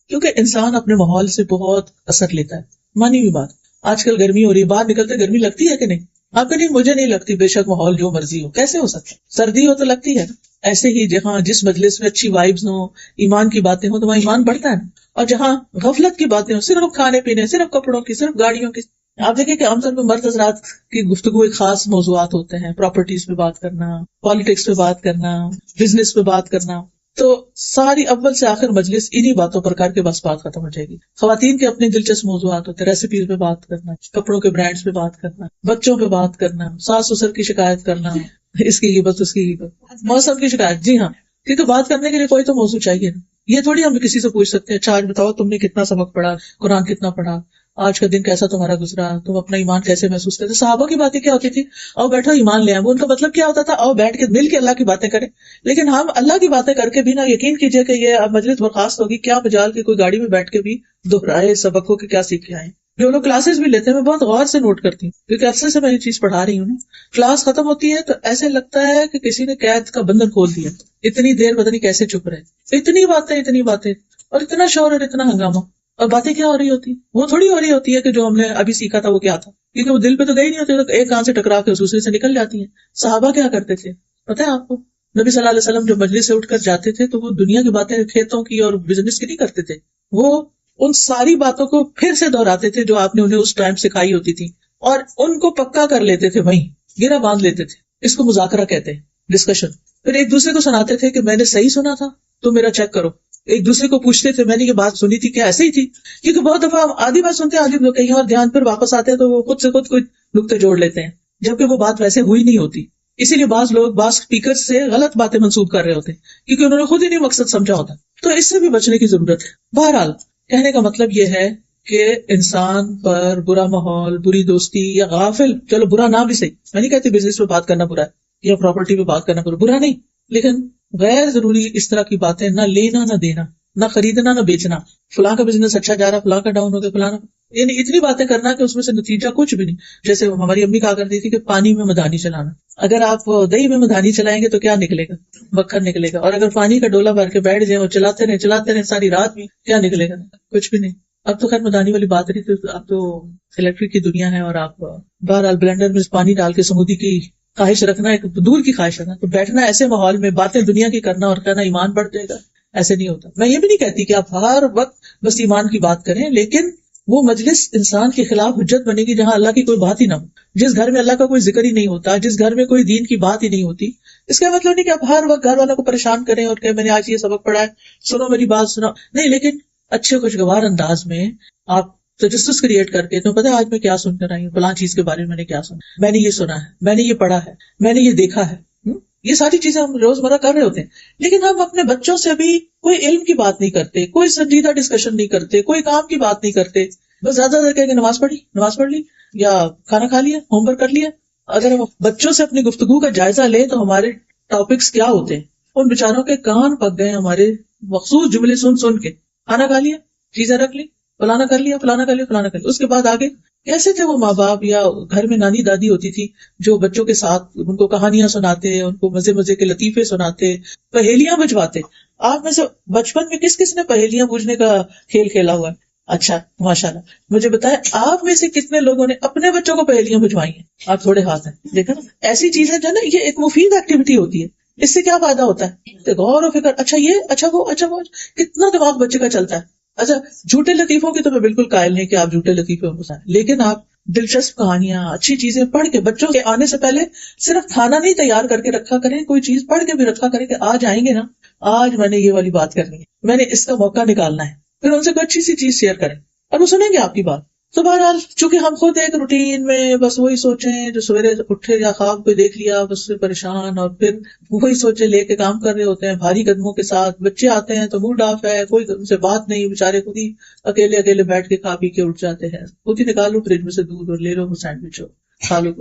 کیونکہ انسان اپنے ماحول سے بہت اثر لیتا ہے. مانی ہوئی بات، آج کل گرمی ہو رہی ہے، باہر نکلتے گرمی لگتی ہے کہ نہیں؟ آپ کو نہیں، مجھے نہیں لگتی. بے شک ماحول جو مرضی ہو، کیسے ہو سکتا ہے؟ سردی ہو تو لگتی ہے. ایسے ہی جہاں جس مجلس میں اچھی وائبز ہوں، ایمان کی باتیں ہوں تو وہاں ایمان بڑھتا ہے. اور جہاں غفلت کی باتیں ہوں، صرف کھانے پینے، صرف کپڑوں کی، صرف گاڑیوں کی. آپ دیکھیں کہ عام طور پہ مرد حضرات کی گفتگو ایک خاص موضوعات ہوتے ہیں، پراپرٹیز پہ بات کرنا، پالیٹکس پہ بات کرنا، بزنس پہ بات کرنا. تو ساری اول سے آخر مجلس انہی باتوں پر کر کے بس بات ختم ہو جائے گی. خواتین کے اپنے دلچسپ موضوعات ہوتے ہیں، ریسیپیز پہ بات کرنا، کپڑوں کے برانڈز پہ بات کرنا، بچوں پہ بات کرنا، ساس سسر کی شکایت کرنا، اس کی غیبت اس کی غیبت، موسم کی شکایت. جی ہاں، کیونکہ بات کرنے کے لیے کوئی تو موضوع چاہیے نا. یہ تھوڑی ہم کسی سے پوچھ سکتے ہیں اچھا آج بتاؤ تم نے کتنا سبق پڑھا، قرآن کتنا پڑھا، آج کا دن کیسا تمہارا گزرا، تم اپنا ایمان کیسے محسوس کرتے. صحابہ کی باتیں کیا ہوتی تھی؟ آؤ بیٹھو ایمان لے آئے. وہ ان کا مطلب کیا ہوتا تھا؟ آؤ بیٹھ کے مل کے اللہ کی باتیں کریں. لیکن ہم اللہ کی باتیں کر کے بھی نا، یقین کیجئے کہ یہ مجلس برخاست ہوگی، کیا مجال کہ کوئی گاڑی میں بیٹھ کے بھی دہرائے سبق کو کہ کیا سیکھ کے آئے. جو لوگ کلاسز بھی لیتے ہیں میں بہت غور سے نوٹ کرتی ہوں، کیونکہ اکثر سے میں یہ چیز پڑھا رہی ہوں نا. کلاس ختم ہوتی ہے تو ایسے لگتا ہے کہ کسی نے قید کا بندھن کھول دیا. اتنی دیر پتہ نہیں کیسے چپ رہے، اتنی باتیں اور اتنا شور اور اتنا ہنگامہ. اور باتیں کیا ہو رہی ہوتی، وہ تھوڑی ہو رہی ہوتی ہے کہ جو ہم نے ابھی سیکھا تھا وہ کیا تھا، کیونکہ وہ دل پہ تو گئی نہیں ہوتی، تو ایک کان سے ٹکرا کے دوسرے سے نکل جاتی ہیں. صحابہ کیا کرتے تھے پتہ ہے آپ کو؟ نبی صلی اللہ علیہ وسلم جو مجلس سے اٹھ کر جاتے تھے تو وہ دنیا کی باتیں کھیتوں کی اور بزنس کی نہیں کرتے تھے، وہ ان ساری باتوں کو پھر سے دہراتے تھے جو آپ نے انہیں اس ٹائم سکھائی ہوتی تھی، اور ان کو پکا کر لیتے تھے، وہیں گرا باندھ لیتے تھے. اس کو مذاکرہ کہتے ہیں، ڈسکشن. پھر ایک دوسرے کو سناتے تھے کہ میں نے صحیح سنا تھا، تو میرا چیک کرو. ایک دوسرے کو پوچھتے تھے میں نے یہ بات سنی تھی کیا ایسے ہی تھی، کیونکہ بہت دفعہ ہم آدھی بات سنتے ہیں آدھی کہیں اور دھیان پر واپس آتے ہیں تو وہ خود سے خود کوئی نقطے جوڑ لیتے ہیں جبکہ وہ بات ویسے ہوئی نہیں ہوتی. اسی لیے بعض لوگ بعض اسپیکر سے غلط باتیں منسوخ کر رہے ہوتے ہیں کیونکہ انہوں نے خود ہی نہیں مقصد سمجھا ہوتا. تو اس سے بھی بچنے کی ضرورت ہے. بہرحال کہنے کا مطلب یہ ہے کہ انسان پر برا ماحول، بری دوستی یا غافل، چلو برا نہ بھی صحیح، میں نہیں کہتی بزنس پہ بات کرنا برا ہے یا پراپرٹی پہ بات کرنا برا نہیں، لیکن غیر ضروری اس طرح کی باتیں نہ لینا نہ دینا، نہ خریدنا نہ بیچنا. فلاں کا بزنس اچھا جا رہا، فلاں کا ڈاؤن ہو گیا، فلاں، یعنی اتنی باتیں کرنا کہ اس میں سے نتیجہ کچھ بھی نہیں. جیسے ہماری امی کہا کرتی تھی کہ پانی میں مدانی چلانا، اگر آپ دہی میں مدانی چلائیں گے تو کیا نکلے گا؟ مکھن نکلے گا. اور اگر پانی کا ڈولا بھر کے بیٹھ جائیں اور چلاتے رہے ساری رات بھی، کیا نکلے گا؟ کچھ بھی نہیں. اب تو خیر مدانی والی بات رہی، تو اب تو الیکٹرک کی دنیا ہے، اور آپ بہرحال بلینڈر میں پانی ڈال کے سمودی کی خواہش رکھنا ایک دور کی خواہش رکھنا. تو بیٹھنا ایسے ماحول میں باتیں دنیا کی کرنا اور کہنا ایمان بڑھ جائے گا، ایسے نہیں ہوتا. میں یہ بھی نہیں کہتی کہ آپ ہر وقت بس ایمان کی بات کریں، لیکن وہ مجلس انسان کے خلاف حجت بنے گی جہاں اللہ کی کوئی بات ہی نہ ہو. جس گھر میں اللہ کا کوئی ذکر ہی نہیں ہوتا، جس گھر میں کوئی دین کی بات ہی نہیں ہوتی، اس کا مطلب نہیں کہ آپ ہر وقت گھر والوں کو پریشان کریں اور کہ میں نے آج یہ سبق پڑھا ہے، سنو میری بات سنو، نہیں، لیکن اچھے خوشگوار انداز میں آپ تجسس کریٹ کر کے، تو پتہ ہے آج میں کیا سن کر آئی ہوں، فلاں چیز کے بارے میں نے کیا سنا، میں نے یہ سنا ہے، میں نے یہ پڑھا ہے، میں نے یہ دیکھا ہے. یہ ساری چیزیں ہم روزمرہ کر رہے ہوتے ہیں، لیکن ہم اپنے بچوں سے بھی کوئی علم کی بات نہیں کرتے، کوئی سنجیدہ ڈسکشن نہیں کرتے، کوئی کام کی بات نہیں کرتے. بس زیادہ تر کہیں کہ نماز پڑھ لی یا کھانا کھا لیا، ہوم ورک کر لیا. اگر ہم بچوں سے اپنی گفتگو کا جائزہ لیں تو ہمارے ٹاپکس کیا ہوتے ہیں. ان بیچاروں کے کان پک گئے ہمارے مخصوص جملے سن کے. کھانا کھا لیا، چیزیں رکھ لی، فلانا کر لیا، فلانا کر لیا، فلانا کر لیا. اس کے بعد آگے کیسے تھے وہ ماں باپ یا گھر میں نانی دادی ہوتی تھی جو بچوں کے ساتھ ان کو کہانیاں سناتے، ان کو مزے مزے کے لطیفے سناتے، پہیلیاں بجواتے. آپ میں سے بچپن میں کس کس نے پہیلیاں بوجھنے کا کھیل کھیلا ہوا ہے؟ اچھا ماشاءاللہ، مجھے بتائیں آپ میں سے کتنے لوگوں نے اپنے بچوں کو پہیلیاں بجوائی ہیں؟ آپ تھوڑے ہاتھ ہیں. دیکھا نا، ایسی چیزیں جو نا، یہ ایک مفید ایکٹیویٹی ہوتی ہے. اس سے کیا فائدہ ہوتا ہے؟ غور و فکر، اچھا یہ، اچھا وہ، اچھا وہ، کتنا دماغ بچے کا چلتا ہے. اچھا جھوٹے لطیفوں کی تو میں بالکل قائل نہیں کہ آپ جھوٹے لطیفے ہو سکیں، لیکن آپ دلچسپ کہانیاں، اچھی چیزیں پڑھ کے بچوں کے آنے سے پہلے صرف کھانا نہیں تیار کر کے رکھا کریں، کوئی چیز پڑھ کے بھی رکھا کریں کہ آج آئیں گے نا، آج میں نے یہ والی بات کرنی ہے، میں نے اس کا موقع نکالنا ہے. پھر ان سے کوئی اچھی سی چیز شیئر کریں اور وہ سنیں گے آپ کی بات. تو بہرحال چونکہ ہم خود ایک روٹین میں بس وہی سوچیں جو سویرے اٹھے یا خواب کو دیکھ لیا بس سے پریشان، اور پھر وہی سوچے لے کے کام کر رہے ہوتے ہیں بھاری قدموں کے ساتھ. بچے آتے ہیں تو موڈ آف ہے، کوئی ان سے بات نہیں، بےچارے خود ہی اکیلے بیٹھ کے کھا پی کے اٹھ جاتے ہیں. خود ہی نکالو فریج میں سے دودھ اور لے لو سینڈوچ ہو کھا لو.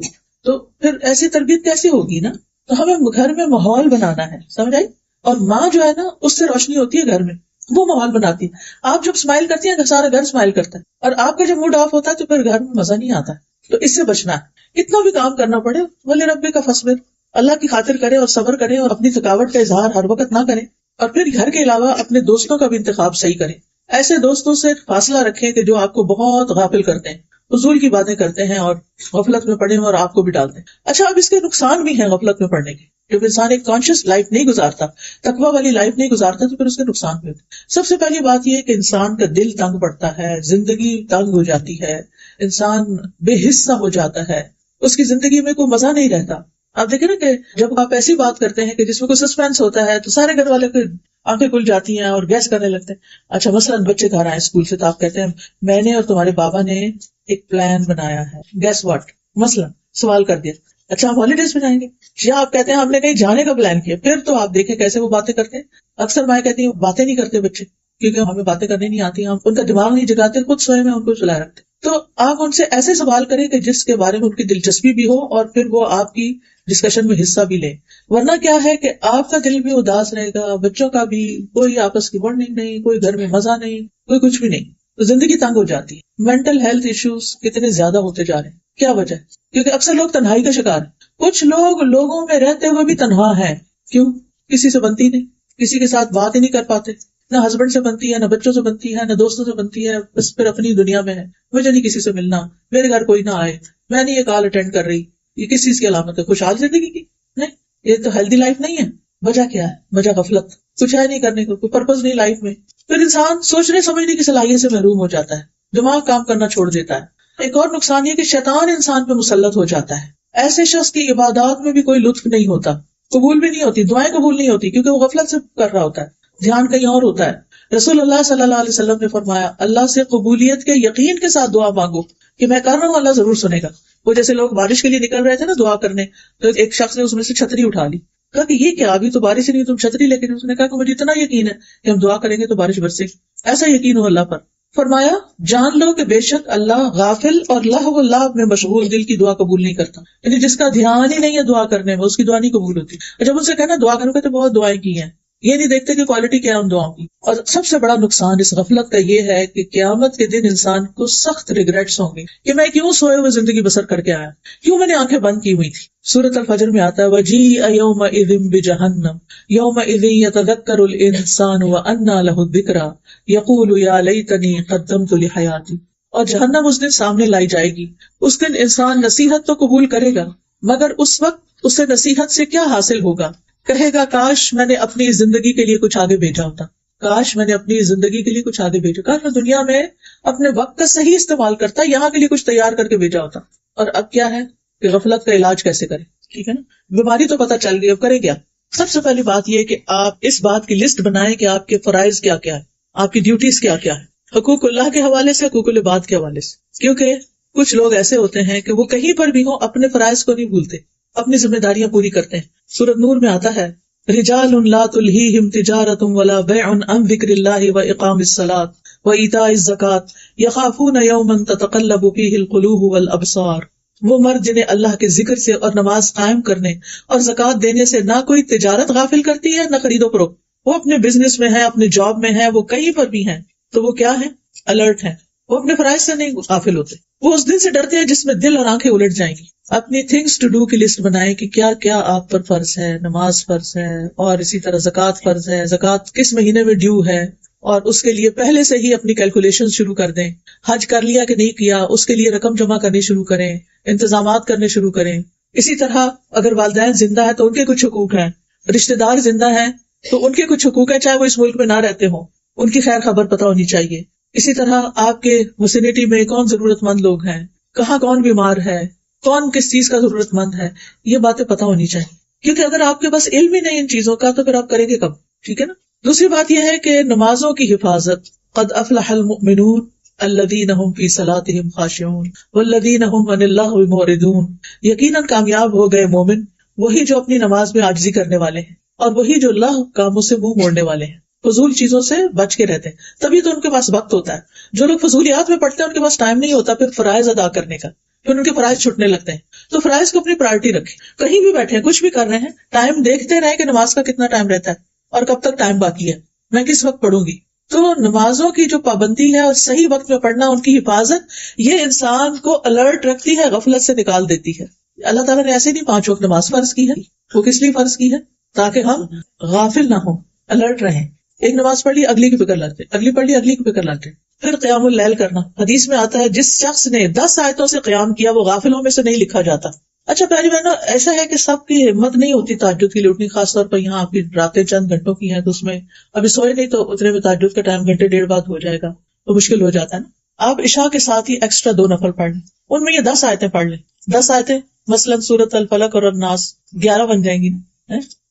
تو پھر ایسی تربیت کیسی ہوگی نا؟ تو ہمیں گھر میں ماحول بنانا ہے، سمجھ آئی؟ اور ماں جو ہے نا اس سے روشنی ہوتی ہے گھر میں، وہ ماحول بناتی ہے. آپ جب اسمائل کرتی ہیں سارا گھر اسمائل کرتا ہے، اور آپ کا جب موڈ آف ہوتا ہے تو پھر گھر میں مزہ نہیں آتا. تو اس سے بچنا ہے. کتنا بھی کام کرنا پڑے ولی ربی کا فصبر، اللہ کی خاطر کرے اور صبر کرے اور اپنی تھکاوٹ کا اظہار ہر وقت نہ کرے. اور پھر گھر کے علاوہ اپنے دوستوں کا بھی انتخاب صحیح کریں. ایسے دوستوں سے فاصلہ رکھیں کہ جو آپ کو بہت غافل کرتے ہیں، فضول کی باتیں کرتے ہیں اور غفلت میں پڑے اور آپ کو بھی ڈالتے ہیں. اچھا اب اس کے نقصان بھی ہیں غفلت میں پڑنے کے. جب انسان ایک کانشیس لائف نہیں گزارتا، تقوی والی لائف نہیں گزارتا، تو پھر اس کے نقصان بھی ہوتے. سب سے پہلی بات یہ کہ انسان کا دل تنگ پڑتا ہے، زندگی تنگ ہو جاتی ہے، انسان بے حصہ ہو جاتا ہے، اس کی زندگی میں کوئی مزہ نہیں رہتا. آپ دیکھیں نا کہ جب آپ ایسی بات کرتے ہیں کہ جس میں کوئی سسپینس ہوتا ہے تو سارے گھر والے کو آنکھیں کھل جاتی ہیں اور گیس کرنے لگتے ہیں. اچھا مثلاً بچے گھر آئے اسکول سے تو آپ کہتے ہیں میں نے اور تمہارے بابا نے ایک پلان بنایا ہے، گیس واٹ، مثلاً سوال کر دیا، اچھا ہم ہالیڈیز پہ جائیں گے، یا آپ کہتے ہیں ہم نے کہیں جانے کا پلان کیا. پھر تو آپ دیکھیں کیسے وہ باتیں کرتے ہیں. اکثر مائیں کہتی ہیں باتیں نہیں کرتے بچے کیونکہ ہمیں باتیں کرنی نہیں آتی، ہم ان کا دماغ نہیں جگاتے، خود سوئے میں ان کو چلائے رکھتے. تو آپ ان سے ایسے سوال کریں کہ جس کے بارے میں ان کی دلچسپی بھی ہو اور پھر وہ آپ کی ڈسکشن میں حصہ بھی لیں. ورنہ کیا ہے کہ آپ کا دل بھی اداس رہے گا، بچوں کا بھی، کوئی آپس کی بانڈنگ نہیں، کوئی گھر میں مزہ نہیں، کوئی کچھ بھی نہیں. تو زندگی تنگ ہو جاتی ہے. مینٹل ہیلتھ ایشوز کتنے زیادہ ہوتے جا رہے ہیں. کیا وجہ ہے؟ کیونکہ اکثر لوگ تنہائی کا شکار ہیں. کچھ لوگ لوگوں میں رہتے ہوئے بھی تنہا ہیں. کیوں؟ کسی سے بنتی نہیں، کسی کے ساتھ بات ہی نہیں کر پاتے، نہ ہسبینڈ سے بنتی ہے، نہ بچوں سے بنتی ہے، نہ دوستوں سے بنتی ہے، بس پھر اپنی دنیا میں ہے، مجھے نہیں کسی سے ملنا، میرے گھر کوئی نہ آئے، میں نہیں یہ کال اٹینڈ کر رہی. یہ کس چیز کی علامت ہے؟ خوشحال زندگی کی نہیں. یہ تو ہیلدی لائف نہیں ہے. وجہ کیا ہے؟ وجہ غفلت، کچھ ہے نہیں کرنے کو، کوئی پرپز نہیں لائف میں. پھر انسان سوچنے سمجھنے کی صلاحیت سے محروم ہو جاتا ہے، دماغ کام کرنا چھوڑ دیتا ہے. ایک اور نقصان یہ کہ شیطان انسان پہ مسلط ہو جاتا ہے. ایسے شخص کی عبادات میں بھی کوئی لطف نہیں ہوتا، قبول بھی نہیں ہوتی، دعائیں قبول نہیں ہوتی، کیونکہ وہ غفلت سے کر رہا ہوتا ہے، دھیان کہیں اور ہوتا ہے. رسول اللہ صلی اللہ علیہ وسلم نے فرمایا، اللہ سے قبولیت کے یقین کے ساتھ دعا مانگو کہ میں کر رہا ہوں، اللہ ضرور سنے گا. وہ جیسے لوگ بارش کے لیے نکل رہے تھے نا دعا کرنے، تو ایک شخص نے اس میں سے چھتری اٹھا لی، کہا کہ یہ کیا، ابھی تو بارش نہیں، تم چھتری لے کے. اس نے کہا کہ مجھے اتنا یقین ہے کہ ہم دعا کریں گے تو بارش برسے گی. ایسا یقین ہو اللہ پر. فرمایا جان لو کہ بے شک اللہ غافل اور لہو اللہ میں مشغول دل کی دعا قبول نہیں کرتا. یعنی جس کا دھیان ہی نہیں ہے دعا کرنے میں، اس کی دعا نہیں قبول ہوتی. جب ان سے کہنا دعا کرو گے تو بہت دعائیں کی ہیں، یہ نہیں دیکھتے کہ کوالٹی کیا ہے ان دعاؤں کی. اور سب سے بڑا نقصان اس غفلت کا یہ ہے کہ قیامت کے دن انسان کو سخت ریگریٹس ہوں گے کہ میں کیوں سوئے ہوئے زندگی بسر کر کے آیا، کیوں میں نے آنکھیں بند کی ہوئی تھی. سورۃ الفجر میں آتا ہے وَجِیءَ یَوْمَئِذٍ بِجَہَنَّمَ یَوْمَئِذٍ یَتَذَکَّرُ الْإِنسَانُ وَأَنَّىٰ لَهُ الذِّکْرَىٰ یَقُولُ یَا لَیتَنِی قَدَّمْتُ لِحَیَاتِی. اور جہنم اس دن سامنے لائی جائے گی. اس دن انسان نصیحت تو قبول کرے گا، مگر اس وقت اسے نصیحت سے کیا حاصل ہوگا؟ کہے گا کاش میں نے اپنی زندگی کے لیے کچھ آگے بھیجا ہوتا، کاش میں نے اپنی زندگی کے لیے کچھ آگے بھیجا، کاش میں دنیا میں اپنے وقت کا صحیح استعمال کرتا، یہاں کے لیے کچھ تیار کر کے بھیجا ہوتا. اور اب کیا ہے کہ غفلت کا علاج کیسے کرے. ٹھیک ہے نا، بیماری تو پتہ چل گئی، اب کرے کیا؟ سب سے پہلی بات یہ کہ آپ اس بات کی لسٹ بنائیں کہ آپ کے فرائض کیا کیا ہے، آپ کی ڈیوٹیز کیا کیا ہے، حقوق اللہ کے حوالے سے، حقوق العباد کے حوالے سے. کیونکہ کچھ لوگ ایسے ہوتے ہیں کہ وہ کہیں پر بھی ہوں اپنے فرائض کو نہیں بھولتے، اپنی ذمہ داریاں پوری کرتے ہیں. سورۃ نور میں آتا ہے رجال لا تلہیہم تجارۃ ولا بیع عن ذکر اللہ واقام الصلاۃ وایتاء الزکاۃ یخافون یوما تتقلب فیہ القلوب والابصار. وہ مرد جنہیں اللہ کے ذکر سے اور نماز قائم کرنے اور زکوٰۃ دینے سے نہ کوئی تجارت غافل کرتی ہے نہ خرید و فروخت. وہ اپنے بزنس میں ہے، اپنے جاب میں ہے، وہ کہیں پر بھی ہیں تو وہ کیا ہے؟ الرٹ ہیں. وہ اپنے فرائض سے نہیں غافل ہوتے. وہ اس دن سے ڈرتے ہیں جس میں دل اور آنکھیں الٹ جائیں گی. اپنی تھنگس ٹو ڈو کی لسٹ بنائیں کہ کیا کیا آپ پر فرض ہے. نماز فرض ہے، اور اسی طرح زکوٰۃ فرض ہے، زکوٰۃ کس مہینے میں ڈیو ہے، اور اس کے لیے پہلے سے ہی اپنی کیلکولیشن شروع کر دیں. حج کر لیا کہ نہیں کیا، اس کے لیے رقم جمع کرنی شروع کریں، انتظامات کرنے شروع کریں. اسی طرح اگر والدین زندہ ہیں تو ان کے کچھ حقوق ہیں، رشتہ دار زندہ ہیں تو ان کے کچھ حقوق ہیں، چاہے وہ اس ملک میں نہ رہتے ہوں، ان کی خیر خبر پتہ ہونی چاہیے. اسی طرح آپ کے وسینٹی میں کون ضرورت مند لوگ ہیں، کہاں کون بیمار ہے، کون کس چیز کا ضرورت مند ہے، یہ باتیں پتہ ہونی چاہیے. کیونکہ اگر آپ کے پاس علم ہی نہیں ان چیزوں کا تو پھر آپ کریں گے کب؟ ٹھیک ہے نا. دوسری بات یہ ہے کہ نمازوں کی حفاظت. قد افلح المؤمنون الذین هم فی صلاتهم خاشعون والذین هم عن اللغو معرضون. یقیناً کامیاب ہو گئے مومن، وہی جو اپنی نماز میں عاجزی کرنے والے ہیں اور وہی جو لغو کاموں سے منہ موڑنے والے ہیں، فضول چیزوں سے بچ کے رہتے ہیں. تبھی تو ان کے پاس وقت ہوتا ہے. جو لوگ فضولیات میں پڑھتے ہیں ان کے پاس ٹائم نہیں ہوتا پھر فرائض ادا کرنے کا، پھر ان کے فرائض چھٹنے لگتے ہیں. تو فرائض کو اپنی پرائرٹی رکھیں. کہیں بھی بیٹھے ہیں، کچھ بھی کر رہے ہیں، ٹائم دیکھتے رہیں کہ نماز کا کتنا ٹائم رہتا ہے اور کب تک ٹائم باقی ہے، میں کس وقت پڑھوں گی. تو نمازوں کی جو پابندی ہے اور صحیح وقت میں پڑھنا، ان کی حفاظت، یہ انسان کو الرٹ رکھتی ہے، غفلت سے نکال دیتی ہے. اللہ تعالیٰ نے ایسے نہیں 5 وقت نماز فرض کی ہے. وہ کس لیے فرض کی ہے؟ تاکہ ہم غافل نہ ہوں، الرٹ رہیں. ایک نماز پڑھ لی، اگلی کی فکر لاتے، اگلی پڑھ لی، اگلی کی فکر لاتے. پھر قیام اللیل کرنا. حدیث میں آتا ہے جس شخص نے 10 آیتوں سے قیام کیا وہ غافلوں میں سے نہیں لکھا جاتا. اچھا پہلی بہنوں، ایسا ہے کہ سب کی ہمت نہیں ہوتی تہجد کے لیے اٹھنی، خاص طور پر یہاں آپ کی راتیں چند گھنٹوں کی ہیں تو اس میں ابھی سوئے نہیں تو اتنے میں تہجد کا ٹائم گھنٹے 1.5 بعد ہو جائے گا تو مشکل ہو جاتا ہے نا. آپ عشاء کے ساتھ ہی ایکسٹرا 2 نفل پڑھ لیں، ان میں یہ 10 آیتیں پڑھ لیں. 10 آیتیں مثلاً سورۃ الفلق اور الناس 11 بن جائیں گی.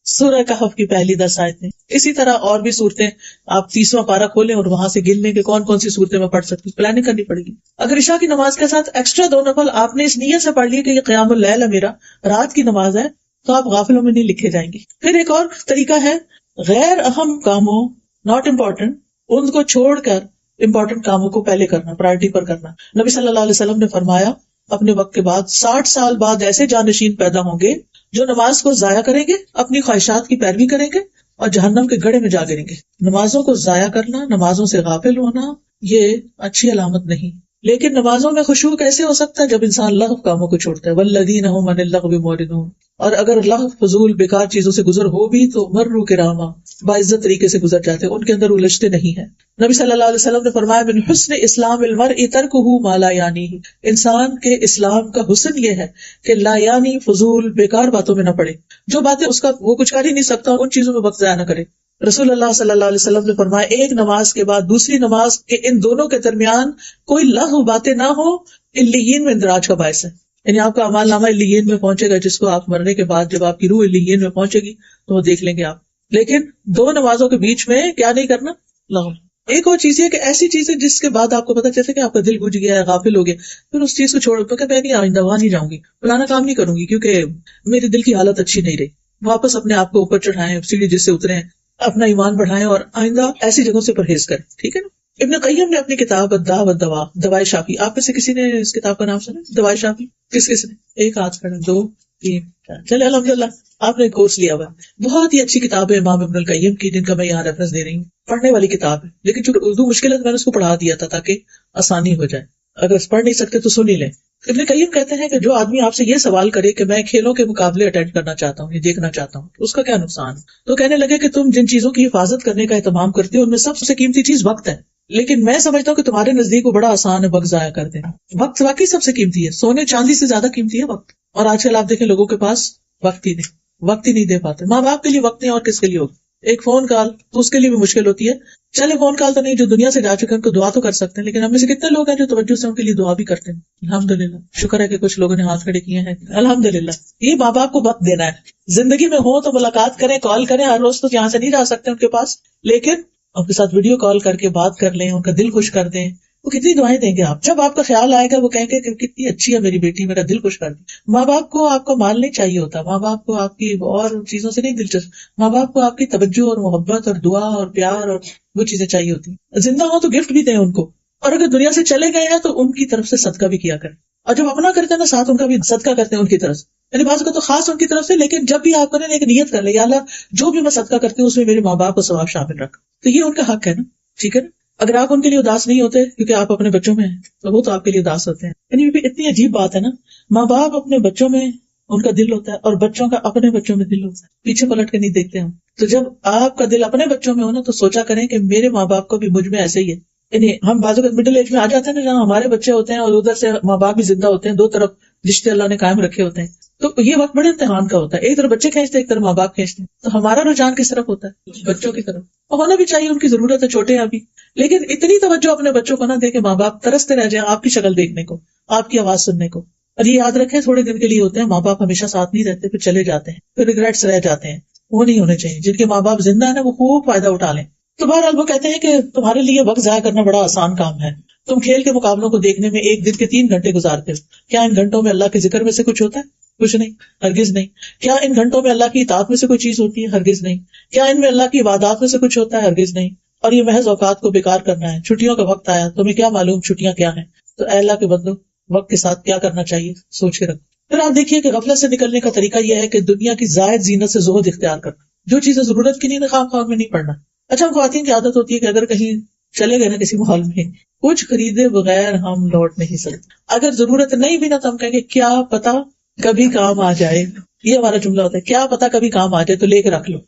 سورہ کہف کی پہلی 10 آیتیں. اسی طرح اور بھی صورتیں آپ 30واں پارہ کھولیں اور وہاں سے گن لیں کہ کون کون سی صورتیں میں پڑھ سکتی. پلاننگ کرنی پڑے گی. اگر عشاء کی نماز کے ساتھ ایکسٹرا 2 نفل آپ نے اس نیت سے پڑھ لی کہ یہ قیام اللیل ہے، میرا رات کی نماز ہے، تو آپ غافلوں میں نہیں لکھے جائیں گے. پھر ایک اور طریقہ ہے غیر اہم کاموں، ناٹ امپورٹنٹ، ان کو چھوڑ کر امپورٹنٹ کاموں کو پہلے کرنا، پرائرٹی پر کرنا. نبی صلی اللہ علیہ وسلم نے فرمایا اپنے وقت کے بعد 60 سال بعد ایسے جانشین پیدا ہوں گے جو نماز کو ضائع کریں گے، اپنی خواہشات کی پیروی کریں گے اور جہنم کے گڑھے میں جا گریں گے. نمازوں کو ضائع کرنا، نمازوں سے غافل ہونا، یہ اچھی علامت نہیں. لیکن نمازوں میں خشوع کیسے ہو سکتا ہے؟ جب انسان لغو کاموں کو چھوڑتا ہے. والذین هم عن اللغو معرضون. اور اگر لغو فضول بیکار چیزوں سے گزر ہو بھی تو مروا کراما، باعزت طریقے سے گزر جاتے ہیں، ان کے اندر الجھتے نہیں ہیں. نبی صلی اللہ علیہ وسلم نے فرمایا من حسن اسلام المرء ترکہ ما لا یعنیہ. انسان کے اسلام کا حسن یہ ہے کہ لا یعنی فضول بیکار باتوں میں نہ پڑے، جو باتیں اس کا وہ کچھ کر ہی نہیں سکتا ان چیزوں میں وقت ضائع نہ کرے. رسول اللہ صلی اللہ علیہ وسلم نے فرمایا ایک نماز کے بعد دوسری نماز کے ان دونوں کے درمیان کوئی لغو باتیں نہ ہو، علیین میں اندراج کا باعث ہے. یعنی آپ کا اعمال نامہ علیین میں پہنچے گا، جس کو آپ مرنے کے بعد جب آپ کی روح علیین میں پہنچے گی تو وہ دیکھ لیں گے آپ. لیکن دو نمازوں کے بیچ میں کیا نہیں کرنا؟ لغو. ایک اور چیز یہ کہ ایسی چیزیں جس کے بعد آپ کو پتا چلے کہ آپ کا دل بجھ گیا ہے، غافل ہو گیا، پھر اس چیز کو چھوڑ کہ میں نہیں آئندہ وہاں نہیں جاؤں گی، فلانا کام نہیں کروں گی کیونکہ میرے دل کی حالت اچھی نہیں رہی. واپس اپنے آپ کو اوپر چڑھائیں، سیڑھی جس سے اتریں، اپنا ایمان بڑھائیں اور آئندہ ایسی جگہوں سے پرہیز کریں. ٹھیک ہے نا. ابن قیم نے اپنی کتاب الداء والدواء، دوائے شافی، آپ میں سے کسی نے اس کتاب کا نام سنا؟ دوائے شافی کس نے؟ ایک ہاتھ کھڑا، دو، تین، چار. چلے الحمدللہ آپ نے کورس لیا ہوا. بہت ہی اچھی کتاب ہے امام ابن القیم کی، جن کا میں یہاں ریفرنس دے رہی ہوں. پڑھنے والی کتاب ہے، لیکن چونکہ اردو مشکل ہے تو میں نے اس کو پڑھا دیا تھا تاکہ آسانی ہو جائے. اگر پڑھ نہیں سکتے تو سن ہی لیں. ابن قیم کہتے ہیں کہ جو آدمی آپ سے یہ سوال کرے کہ میں کھیلوں کے مقابلے اٹینڈ کرنا چاہتا ہوں، یہ دیکھنا چاہتا ہوں، اس کا کیا نقصان ہے؟ تو کہنے لگے کہ تم جن چیزوں کی حفاظت کرنے کا اہتمام کرتے ہو ان میں سب سے قیمتی چیز وقت ہے. لیکن میں سمجھتا ہوں کہ تمہارے نزدیک وہ بڑا آسان ہے وقت ضائع کر دینا. وقت واقعی سب سے قیمتی ہے، سونے چاندی سے زیادہ قیمتی ہے وقت. اور آج کل آپ دیکھیں لوگوں کے پاس وقت ہی نہیں دے پاتے. ماں باپ کے لیے وقت نہیں اور کس کے لیے ہوگا؟ ایک فون کال تو اس کے لیے بھی مشکل ہوتی ہے. چلے فون کال تو نہیں، جو دنیا سے جا چکے ہیں ان کو دعا تو کر سکتے ہیں، لیکن ہم میں سے کتنے لوگ ہیں جو توجہ سے ان کے لیے دعا بھی کرتے ہیں؟ الحمدللہ، شکر ہے کہ کچھ لوگوں نے ہاتھ کھڑے کیے ہیں. الحمدللہ. یہ ماں باپ کو وقت دینا ہے. زندگی میں ہو تو ملاقات کریں، کال کریں. ہر روز تو یہاں سے نہیں جا سکتے ان کے پاس، لیکن ان کے ساتھ ویڈیو کال کر کے بات کر لیں، ان کا دل خوش کر دیں. وہ کتنی دعائیں دیں گے آپ. جب آپ کا خیال آئے گا وہ کہیں گے کہ کتنی اچھی ہے میری بیٹی، میرا دل خوش کر دی. ماں باپ کو آپ کا مال نہیں چاہیے ہوتا، ماں باپ کو آپ کی اور چیزوں سے نہیں دلچسپ، ماں باپ کو آپ کی توجہ اور محبت اور دعا اور پیار اور وہ چیزیں چاہیے ہوتی. زندہ ہو تو گفٹ بھی دیں ان کو، اور اگر دنیا سے چلے گئے ہیں تو ان کی طرف سے صدقہ بھی کیا کریں. اور جب اپنا کرتے ہیں نا ساتھ ان کا بھی صدقہ کرتے ہیں ان کی طرف سے. یعنی بعض کا تو خاص ان کی طرف سے، لیکن جب بھی آپ کریں ایک نیت کر لیں، یا اللہ جو بھی میں صدقہ کرتی ہوں اس میں میرے ماں باپ کو ثواب شامل رکھ. تو یہ ان کا حق ہے نا. ٹھیک ہے نا. اگر آپ ان کے لیے اداس نہیں ہوتے کیونکہ آپ اپنے بچوں میں ہیں تو وہ تو آپ کے لیے اداس ہوتے ہیں. یعنی یہ بھی اتنی عجیب بات ہے نا. ماں باپ اپنے بچوں میں ان کا دل ہوتا ہے اور بچوں کا اپنے بچوں میں دل ہوتا ہے، پیچھے پلٹ کے نہیں دیکھتے ہم. تو جب آپ کا دل اپنے بچوں میں ہو نا تو سوچا کریں کہ میرے ماں باپ کو بھی مجھ میں ایسے ہی ہے. یعنی ہم بازو کا مڈل ایج میں آ جاتے ہیں نا جہاں ہمارے بچے ہوتے ہیں اور ادھر سے ماں باپ بھی زندہ ہوتے ہیں، دو طرف رشتے اللہ نے قائم رکھے ہوتے ہیں. تو یہ وقت بڑے امتحان کا ہوتا ہے. ایک طرف بچے کھینچتے ہیں، ایک طرف ماں باپ کھینچتے ہیں. تو ہمارا رجحان کس طرف ہوتا ہے؟ بچوں کی طرف. ہونا بھی چاہیے، ان کی ضرورت ہے، چھوٹے ہیں ابھی. لیکن اتنی توجہ اپنے بچوں کو نہ دے کہ ماں باپ ترستے رہ جائیں آپ کی شکل دیکھنے کو، آپ کی آواز سننے کو. اور یہ یاد رکھیں تھوڑے دن کے لیے ہوتے ہیں، ماں باپ ہمیشہ ساتھ نہیں رہتے، پھر چلے جاتے ہیں، پھر ریگریٹس رہ جاتے ہیں. وہ نہیں ہونے چاہیے. جن کے ماں باپ زندہ ہیں نا وہ خوب فائدہ اٹھا لیں. تو بہرحال وہ کہتے ہیں کہ تمہارے لیے وقت ضائع کرنا بڑا آسان کام ہے. تم کھیل کے مقابلوں کو دیکھنے میں ایک دن کے 3 گھنٹے گزارتے ہو. کیا ان گھنٹوں میں اللہ کے ذکر میں سے کچھ ہوتا ہے؟ کچھ نہیں، ہرگز نہیں. کیا ان گھنٹوں میں اللہ کی اطاعت میں سے کوئی چیز ہوتی ہے؟ ہرگز نہیں. کیا ان میں اللہ کی عبادات میں سے کچھ ہوتا ہے؟ ہرگز نہیں. اور یہ محض اوقات کو بیکار کرنا ہے. چھٹیوں کا وقت آیا، تمہیں کیا معلوم چھٹیاں کیا ہیں؟ تو اے اللہ کے بندو، وقت کے ساتھ کیا کرنا چاہیے سوچ کے رکھو. پھر آپ دیکھیے کہ غفلت سے نکلنے کا طریقہ یہ ہے کہ دنیا کی زائد زینت سے زہد اختیار کرنا. جو چیزیں ضرورت کی نہیں خام خواہ میں نہیں پڑنا. اچھا خواتین کی عادت ہوتی ہے کہ اگر کہیں چلے گئے نا کسی مال میں، کچھ خریدے بغیر ہم لوٹ نہیں سکتے. اگر ضرورت نہیں بھی نا تو ہم کہیں گے کیا پتا کبھی کام آ جائے. یہ ہمارا جملہ ہوتا ہے، کیا پتا کبھی کام آ جائے تو لے کے رکھ لو.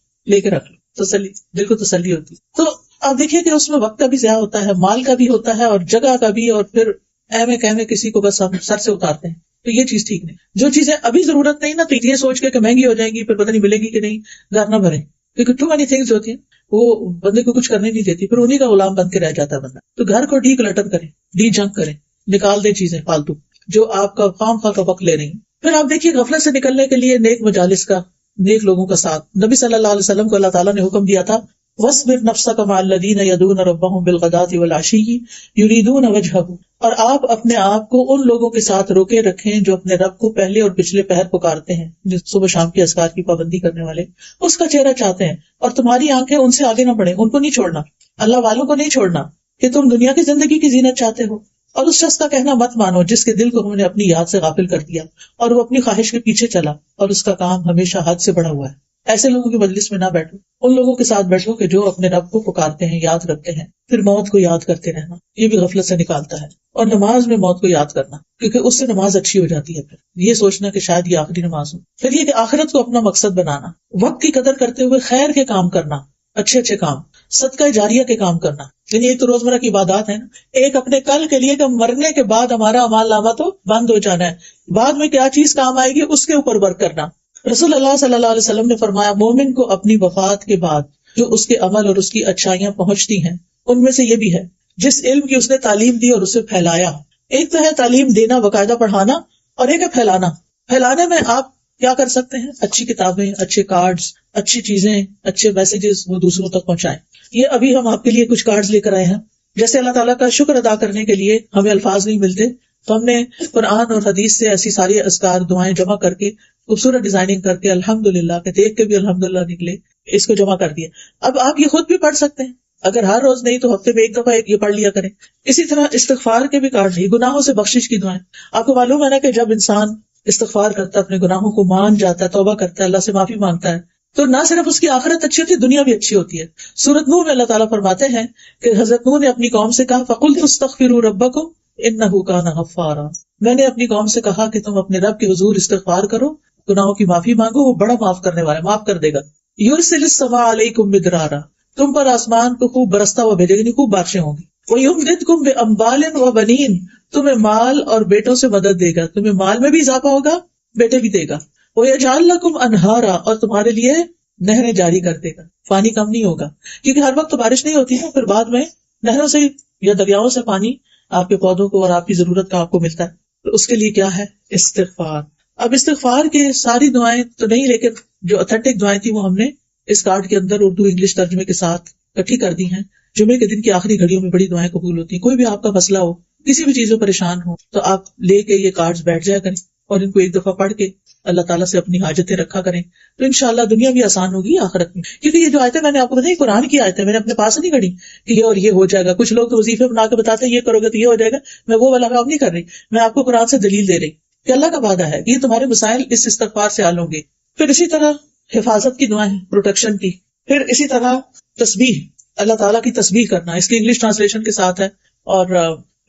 تسلی، دل کو تسلی ہوتی. تو آپ دیکھیے کہ اس میں وقت کا بھی ضیاع ہوتا ہے، مال کا بھی ہوتا ہے اور جگہ کا بھی، اور پھر اہم کسی کو بس ہم سر سے اتارتے ہیں. تو یہ چیز ٹھیک نہیں. جو چیزیں ابھی ضرورت نہیں نا تو یہ سوچ کے کہ مہنگی ہو جائے گی پھر پتہ نہیں ملے گی کہ نہیں، گھر نہ بھرے. کیونکہ ٹو مینی تھنگز ہوتی ہیں وہ بندے کو کچھ کرنے نہیں دیتی، پھر انہیں کا غلام بن کے رہ جاتا ہے بندہ. تو گھر کو ڈی کلٹر کریں، ڈی جنک کریں، نکال دیں چیزیں فالتو جو آپ کا خام خواہ کا وقت لے رہی ہیں. پھر آپ دیکھیے غفلت سے نکلنے کے لیے نیک مجالس کا، نیک لوگوں کا ساتھ. نبی صلی اللہ علیہ وسلم کو اللہ تعالیٰ نے حکم دیا تھا وَاصْبِرْ نَفْسَكَ مَعَ الَّذِينَ يَدْعُونَ رَبَّهُمْ بِالْغَدَاةِ وَالْعَشِيِّ يُرِيدُونَ وَجْهَهُ. اور آپ اپنے آپ کو ان لوگوں کے ساتھ روکے رکھیں جو اپنے رب کو پہلے اور پچھلے پہر پکارتے ہیں، جو صبح شام کی اذکار کی پابندی کرنے والے، اس کا چہرہ چاہتے ہیں. اور تمہاری آنکھیں ان سے آگے نہ بڑھیں، ان کو نہیں چھوڑنا، اللہ والوں کو نہیں چھوڑنا کہ تم دنیا کی زندگی کی زینت چاہتے ہو. اور اس شخص کا کہنا مت مانو جس کے دل کو ہم نے اپنی یاد سے غافل کر دیا اور وہ اپنی خواہش کے پیچھے چلا اور اس کا کام ہمیشہ حد سے بڑھا ہوا ہے. ایسے لوگوں کی مجلس میں نہ بیٹھو، ان لوگوں کے ساتھ بیٹھو کہ جو اپنے رب کو پکارتے ہیں، یاد رکھتے ہیں. پھر موت کو یاد کرتے رہنا، یہ بھی غفلت سے نکالتا ہے. اور نماز میں موت کو یاد کرنا، کیونکہ اس سے نماز اچھی ہو جاتی ہے. پھر یہ سوچنا کہ شاید یہ آخری نماز ہو. پھر یہ کہ آخرت کو اپنا مقصد بنانا، وقت کی قدر کرتے ہوئے خیر کے کام کرنا، اچھے اچھے کام، صدقہ جاریہ کے کام کرنا. یعنی ایک تو روزمرہ کی عبادات ہے نا، ایک اپنے کل کے لیے کہ مرنے کے بعد ہمارا اعمال نامہ تو بند ہو جانا ہے، بعد میں کیا چیز کام آئے گی اس کے اوپر ورک کرنا. رسول اللہ صلی اللہ علیہ وسلم نے فرمایا مومن کو اپنی وفات کے بعد جو اس کے عمل اور اس کی اچھائیاں پہنچتی ہیں ان میں سے یہ بھی ہے جس علم کی اس نے تعلیم دی اور اسے پھیلایا. ایک تو ہے تعلیم دینا، باقاعدہ پڑھانا، اور ایک ہے پھیلانا. پھیلانے میں آپ کیا کر سکتے ہیں؟ اچھی کتابیں، اچھے کارڈز، اچھی چیزیں، اچھے میسیجز وہ دوسروں تک پہنچائیں. یہ ابھی ہم آپ کے لیے کچھ کارڈز لے کر آئے ہیں. جیسے اللہ تعالیٰ کا شکر ادا کرنے کے لیے ہمیں الفاظ نہیں ملتے تو ہم نے قرآن اور حدیث سے ایسی ساری اذکار دعائیں جمع کر کے خوبصورت ڈیزائننگ کر کے الحمدللہ کہ دیکھ کے بھی الحمدللہ نکلے، اس کو جمع کر دیا. اب آپ یہ خود بھی پڑھ سکتے ہیں، اگر ہر روز نہیں تو ہفتے میں ایک دفعہ یہ پڑھ لیا کریں. اسی طرح استغفار کے بھی کارڈ نہیں، گناہوں سے بخشش کی دعائیں. آپ کو معلوم ہے نا کہ جب انسان استغفار کرتا ہے، اپنے گناہوں کو مان جاتا ہے، توبہ کرتا ہے، اللہ سے معافی مانگتا ہے، تو نہ صرف اس کی آخرت اچھی ہوتی ہے، دنیا بھی اچھی ہوتی ہے. سورۃ نوح میں اللہ تعالیٰ فرماتے ہیں کہ حضرت نوح نے اپنی قوم سے کہا فَقُلْتُ اسْتَغْفِرُوا رَبَّكُمْ إِنَّهُ كَانَ غَفَّارًا، میں نے اپنی قوم سے کہا کہ تم اپنے رب کے حضور استغفار کرو، گناہوں کی معافی مانگو، وہ بڑا معاف کرنے والا ہے، معاف کر دے گا. يُرْسِلِ السَّمَاءَ عَلَيْكُمْ مِدْرَارًا، تم پر آسمان کو خوب برستا ہوا بھیجے گا، یعنی خوب بارشیں ہوں گی. وَيُمْدِدْكُمْ بِأَمْوَالٍ وَبَنِينَ، تمہیں مال اور بیٹوں سے مدد دے گا، تمہیں مال میں بھی اضافہ ہوگا، بیٹے بھی دے گا. وَيَجْعَلْ لَكُمْ أَنْهَارًا، اور تمہارے لیے نہریں جاری کر دے گا، پانی کم نہیں ہوگا، کیونکہ ہر وقت تو بارش نہیں ہوتی ہے، پھر بعد میں نہروں سے یا دریاؤں سے پانی آپ کے پودوں کو اور آپ کی ضرورت کا آپ کو ملتا ہے. تو اس کے لیے کیا ہے؟ استغفار. اب استغفار کے ساری دعائیں تو نہیں، لیکن جو اتھینٹک دعائیں تھی وہ ہم نے اس کارڈ کے اندر اردو انگلش ترجمے کے ساتھ اکٹھی کر دی ہیں. جمعے کے دن کی آخری گھڑیوں میں بڑی دعائیں قبول ہوتی ہیں. کوئی بھی آپ کا مسئلہ ہو، کسی بھی چیزوں پریشان ہو، تو آپ لے کے یہ کارڈز بیٹھ جایا کریں اور ان کو ایک دفعہ پڑھ کے اللہ تعالیٰ سے اپنی حاجتیں رکھا کریں، تو انشاءاللہ دنیا بھی آسان ہوگی آخرت میں. کیونکہ یہ جو آیتیں میں نے آپ کو بتائی قرآن کی آیتیں، میں نے اپنے پاس نہیں گھڑی کہ یہ اور یہ ہو جائے گا. کچھ لوگ تو وظیفے بنا کے بتاتے ہیں یہ کرو گے تو یہ ہو جائے گا. میں وہ والا کام نہیں کر رہی، میں آپ کو قرآن سے دلیل دے رہی کہ اللہ کا وعدہ ہے کہ یہ تمہارے مسائل اس استغفار سے حل ہوں گے. پھر اسی طرح حفاظت کی دعائیں، پروٹیکشن کی. پھر اسی طرح تسبیح، اللہ تعالیٰ کی تسبیح کرنا، اس کی انگلش ٹرانسلیشن کے ساتھ ہے، اور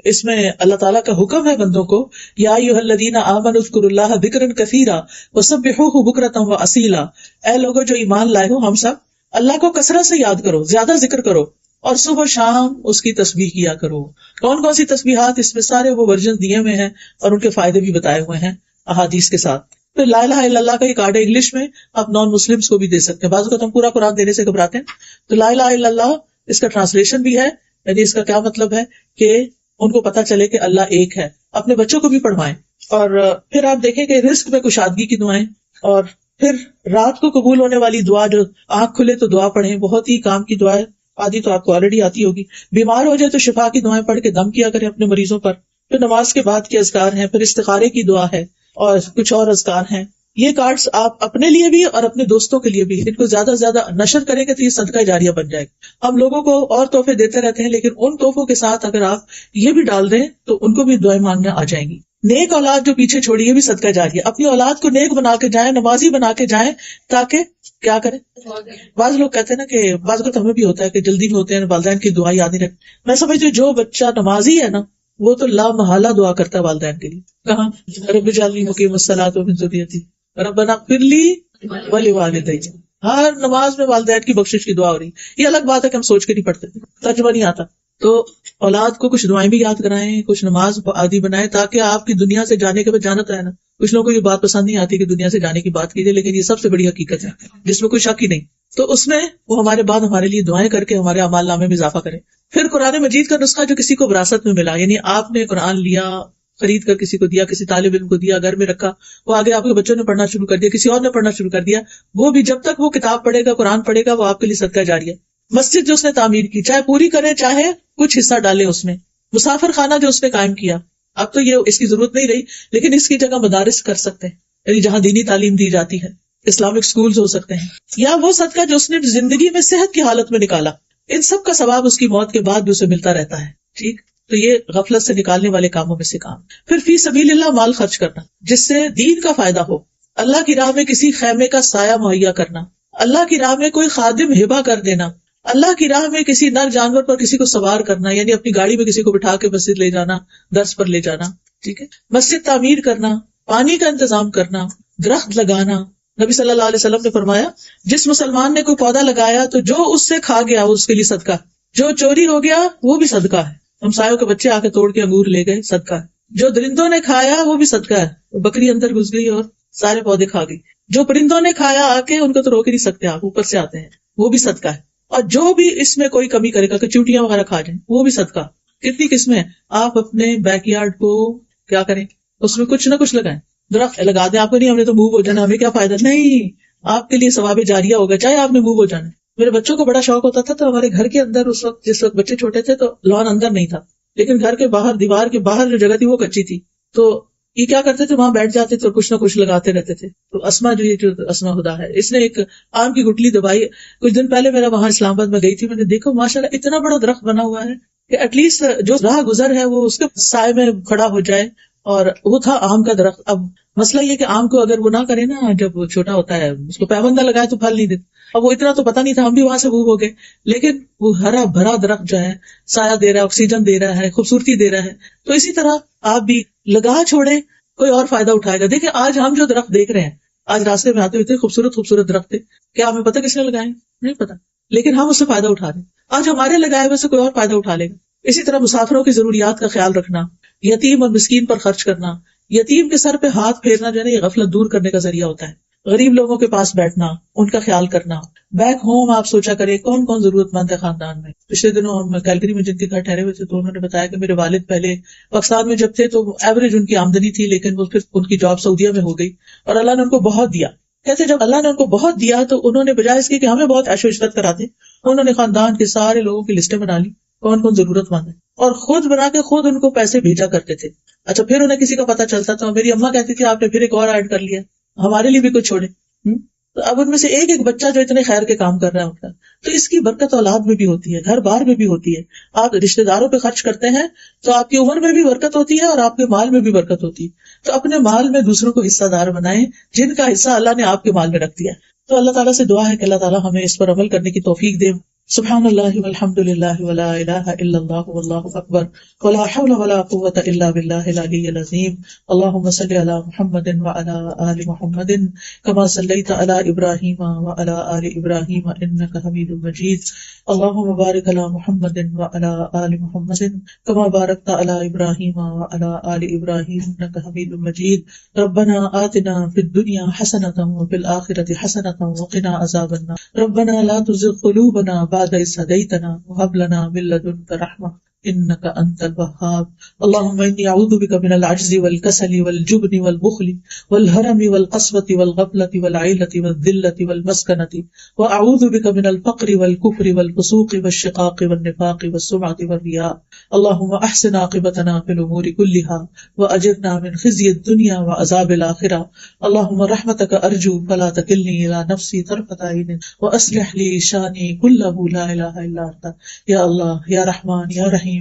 اس میں اللہ تعالیٰ کا حکم ہے بندوں کو یا ایھا الذین آمنوا اذکروا اللہ ذکرا کثیرا وسبحوہ بکرۃ واصیلا، اے لوگوں جو ایمان لائے ہو، ہم سب اللہ کو کثرت سے یاد کرو، زیادہ ذکر کرو، اور صبح شام اس کی تسبیح کیا کرو. کون کون سی تسبیحات؟ اس میں سارے وہ ورژن دیے ہوئے ہیں اور ان کے فائدے بھی بتائے ہوئے ہیں احادیث کے ساتھ. پھر لا الہ الا اللہ کا یہ کارڈ ہے انگلش میں، آپ نان مسلمس کو بھی دے سکتے ہیں. بعض اوقات ہم پورا قرآن دینے سے گھبراتے ہیں، تو لا الہ الا اللہ اس کا ٹرانسلیشن بھی ہے. یعنی اس کا کیا مطلب ہے کہ ان کو پتا چلے کہ اللہ ایک ہے. اپنے بچوں کو بھی پڑھوائیں. اور پھر آپ دیکھیں کہ رزق میں کشادگی کی دعائیں، اور پھر رات کو قبول ہونے والی دعا، جو آنکھ کھلے تو دعا پڑھیں، بہت ہی کام کی دعا ہے. آدھی تو آپ کو آلریڈی آتی ہوگی. بیمار ہو جائے تو شفا کی دعائیں پڑھ کے دم کیا کریں اپنے مریضوں پر. پھر نماز کے بعد کے اذکار ہیں، پھر استخارے کی دعا ہے، اور کچھ اور اذکار ہیں. یہ کارڈز آپ اپنے لیے بھی اور اپنے دوستوں کے لیے بھی ان کو زیادہ سے زیادہ نشر کریں گے تو یہ صدقہ جاریہ بن جائے گا. ہم لوگوں کو اور تحفے دیتے رہتے ہیں، لیکن ان تحفوں کے ساتھ اگر آپ یہ بھی ڈال دیں تو ان کو بھی دعائیں مانگنے آ جائیں گی. نیک اولاد جو پیچھے چھوڑی ہے بھی صدقہ جاریہ. اپنی اولاد کو نیک بنا کے جائیں، نمازی بنا کے جائیں، تاکہ کیا کریں. بعض لوگ کہتے ہیں نا کہ بعض وقت ہمیں بھی ہوتا ہے کہ جلدی میں ہوتے ہیں، والدین کی دعا یاد نہیں رکھتے. میں سمجھتی ہوں جو بچہ نمازی ہے نا وہ تو لا محالہ دعا کرتا ہے والدین کے لیے. کہاں رب اجعلنی مقیم الصلاۃ ومن ذریتی ربنا اغفر لی ولوالدی. ہر نماز میں والدین کی بخشش کی دعا ہو رہی. یہ الگ بات ہے کہ ہم سوچ کے نہیں پڑھتے، ترجمہ نہیں آتا. تو اولاد کو کچھ دعائیں بھی یاد کرائیں، کچھ نماز عادی بنائیں، تاکہ آپ کی دنیا سے جانے کے بعد جانت رہنا. کچھ لوگوں کو یہ بات پسند نہیں آتی کہ دنیا سے جانے کی بات کیجیے، لیکن یہ سب سے بڑی حقیقت ہے جس میں کوئی شک ہی نہیں. تو اس میں وہ ہمارے بعد ہمارے لیے دعائیں کر کے ہمارے اعمال نامے میں اضافہ کریں. پھر قرآن مجید کا نسخہ جو کسی کو وراثت میں ملا، یعنی آپ نے قرآن لیا، خرید کر کسی کو دیا، کسی طالب علم کو دیا، گھر میں رکھا، وہ آگے آپ کے بچوں نے پڑھنا شروع کر دیا، کسی اور نے پڑھنا شروع کر دیا، وہ بھی جب تک وہ کتاب پڑھے گا، قرآن پڑھے گا، وہ آپ کے لیے صدقہ جاریہ. مسجد جو اس نے تعمیر کی، چاہے پوری کرے چاہے کچھ حصہ ڈالے اس میں. مسافر خانہ جو اس نے قائم کیا، اب تو یہ اس کی ضرورت نہیں رہی، لیکن اس کی جگہ مدارس کر سکتے ہیں، یعنی جہاں دینی تعلیم دی جاتی ہے. اسلامک سکولز ہو سکتے ہیں. یا وہ صدقہ جو اس نے زندگی میں صحت کی حالت میں نکالا، ان سب کا ثواب اس کی موت کے بعد بھی اسے ملتا رہتا ہے. ٹھیک، تو یہ غفلت سے نکالنے والے کاموں میں سے کام. پھر فی سبیل اللہ مال خرچ کرنا جس سے دین کا فائدہ ہو. اللہ کی راہ میں کسی خیمے کا سایہ مہیا کرنا، اللہ کی راہ میں کوئی خادم ہبہ کر دینا. اللہ کی راہ میں کسی نر جانور پر کسی کو سوار کرنا، یعنی اپنی گاڑی میں کسی کو بٹھا کے مسجد لے جانا، درس پر لے جانا، ٹھیک ہے، مسجد تعمیر کرنا، پانی کا انتظام کرنا، درخت لگانا. نبی صلی اللہ علیہ وسلم نے فرمایا جس مسلمان نے کوئی پودا لگایا تو جو اس سے کھا گیا وہ اس کے لیے صدقہ ہے، جو چوری ہو گیا وہ بھی صدقہ ہے، ہمسایوں کے بچے آ کے توڑ کے انگور لے گئے صدقہ ہے، جو درندوں نے کھایا وہ بھی صدقہ ہے، بکری اندر گھس گئی اور سارے پودے کھا گئی، جو پرندوں نے کھایا آ کے ان کو تو روک ہی نہیں سکتے، آپ اوپر سے آتے ہیں، وہ بھی صدقہ ہے. اور جو بھی اس میں کوئی کمی کرے گا کہ چوٹیاں وغیرہ کھا جائیں وہ بھی صدقہ. کتنی قسمیں ہیں. آپ اپنے بیک یارڈ کو کیا کریں، اس میں کچھ نہ کچھ لگائیں، درخت لگا دیں. آپ کو نہیں ہم نے تو موو ہو جانا، ہمیں کیا فائدہ، نہیں، آپ کے لیے ثواب جاریہ ہوگا چاہے آپ نے موو ہو جانا. میرے بچوں کو بڑا شوق ہوتا تھا تو ہمارے گھر کے اندر اس وقت جس وقت بچے چھوٹے تھے تو لان اندر نہیں تھا، لیکن گھر کے باہر دیوار کے باہر جو جگہ تھی وہ کچی تھی، تو یہ کیا کرتے تھے وہاں بیٹھ جاتے تھے اور کچھ نہ کچھ لگاتے رہتے تھے. تو اسما جو اسما خدا ہے اس نے ایک آم کی گٹلی دبائی. کچھ دن پہلے میرا وہاں اسلام آباد میں گئی تھی، میں نے دیکھو ماشاءاللہ اتنا بڑا درخت بنا ہوا ہے کہ ایٹ لیسٹ جو راہ گزر ہے وہ اس کے سائے میں کھڑا ہو جائے. اور وہ تھا آم کا درخت. اب مسئلہ یہ کہ آم کو اگر وہ نہ کرے نا، جب وہ چھوٹا ہوتا ہے اس کو پیوندہ لگائے تو پھل نہیں دیتا. اب وہ اتنا تو پتا نہیں تھا، ہم بھی وہاں سے موو ہو گئے، لیکن وہ ہرا بھرا درخت جو ہے سایہ دے رہا ہے، آکسیجن دے رہا ہے، خوبصورتی دے رہا ہے. تو اسی طرح آپ بھی لگا چھوڑیں، کوئی اور فائدہ اٹھائے گا. دیکھیں آج ہم جو درخت دیکھ رہے ہیں، آج راستے میں آتے ہوئے خوبصورت خوبصورت درخت تھے، کیا ہمیں پتا کس نے لگائے؟ نہیں پتا، لیکن ہم اس سے فائدہ اٹھا رہے ہیں. آج ہمارے لگائے ہوئے سے کوئی اور فائدہ اٹھا لے گا. اسی طرح مسافروں کی ضروریات کا خیال رکھنا، یتیم اور مسکین پر خرچ کرنا. یتیم کے سر پہ ہاتھ پھیرنا جو ہے نا یہ غفلت دور کرنے کا ذریعہ ہوتا ہے. غریب لوگوں کے پاس بیٹھنا، ان کا خیال کرنا. بیک ہوم آپ سوچا کریں کون کون ضرورت مند ہے خاندان میں. پچھلے دنوں ہم کیلگری میں جن کے گھر ٹھہرے ہوئے تھے تو انہوں نے بتایا کہ میرے والد پہلے پاکستان میں جب تھے تو ایوریج ان کی آمدنی تھی، لیکن وہ پھر ان کی جاب سعودیہ میں ہو گئی اور اللہ نے ان کو بہت دیا. کہتے جب اللہ نے ان کو بہت دیا تو انہوں نے بجائے اس کی کہ ہمیں بہت عیش و عشرت کراتے، انہوں نے خاندان کے سارے لوگوں کی لسٹیں بنا لی کون کون ضرورت مند ہے، اور خود بنا کے خود ان کو پیسے بھیجا کرتے تھے. اچھا پھر انہیں کسی کا پتا چلتا تو میری اماں کہتی تھی آپ نے پھر ایک اور ایڈ کر لیا، ہمارے لیے بھی کچھ چھوڑے. تو اب ان میں سے ایک ایک بچہ جو اتنے خیر کے کام کر رہا ہے ہوتا ہے، تو اس کی برکت اولاد میں بھی ہوتی ہے، گھر بار میں بھی ہوتی ہے. آپ رشتے داروں پہ خرچ کرتے ہیں تو آپ کی عمر میں بھی برکت ہوتی ہے اور آپ کے مال میں بھی برکت ہوتی ہے. تو اپنے مال میں دوسروں کو حصہ دار بنائیں جن کا حصہ اللہ نے آپ کے مال میں رکھ دیا. تو اللہ تعالیٰ سے دعا ہے کہ اللہ تعالیٰ ہمیں اس پر عمل کرنے کی توفیق دے. سبحان اللہ والحمد للہ ولا الہ الا اللہ واللہ اکبر ولا حول ولا قوة الا باللہ العلی العظیم. اللہم صل علی محمد وعلی آل محمد کما صلیت علی ابراہیم وعلی آل ابراہیم انک حمید مجید. اللہم بارک علی محمد وعلی آل محمد کما بارکت علی ابراہیم وعلی آل ابراہیم انک حمید مجید. ربنا آتنا فی الدنیا حسنۃ وفی الآخرۃ حسنۃ وقنا عذاب النار. ربنا لا تزغ قلوبنا بعد إذ هديتنا وهب لنا من لدنك رحمة إنك أنت الوهاب. اللهم إني أعوذ بك من العجز والكسل والجبن والبخل والهرم والقسوة والغفلة والعيلة والذلة والمسكنة، وأعوذ بك من الفقر والكفر والفسوق والشقاق والنفاق والسمعة والرياء. اللهم أحسن عاقبتنا في الأمور كلها وأجرنا من خزي الدنيا وعذاب الآخرة. اللهم رحمتك أرجو فلا تكلني إلى نفسي طرفة عين وأصلح لي شأني كله لا إله إلا أنت. يا الله يا رحمن يا رحيم.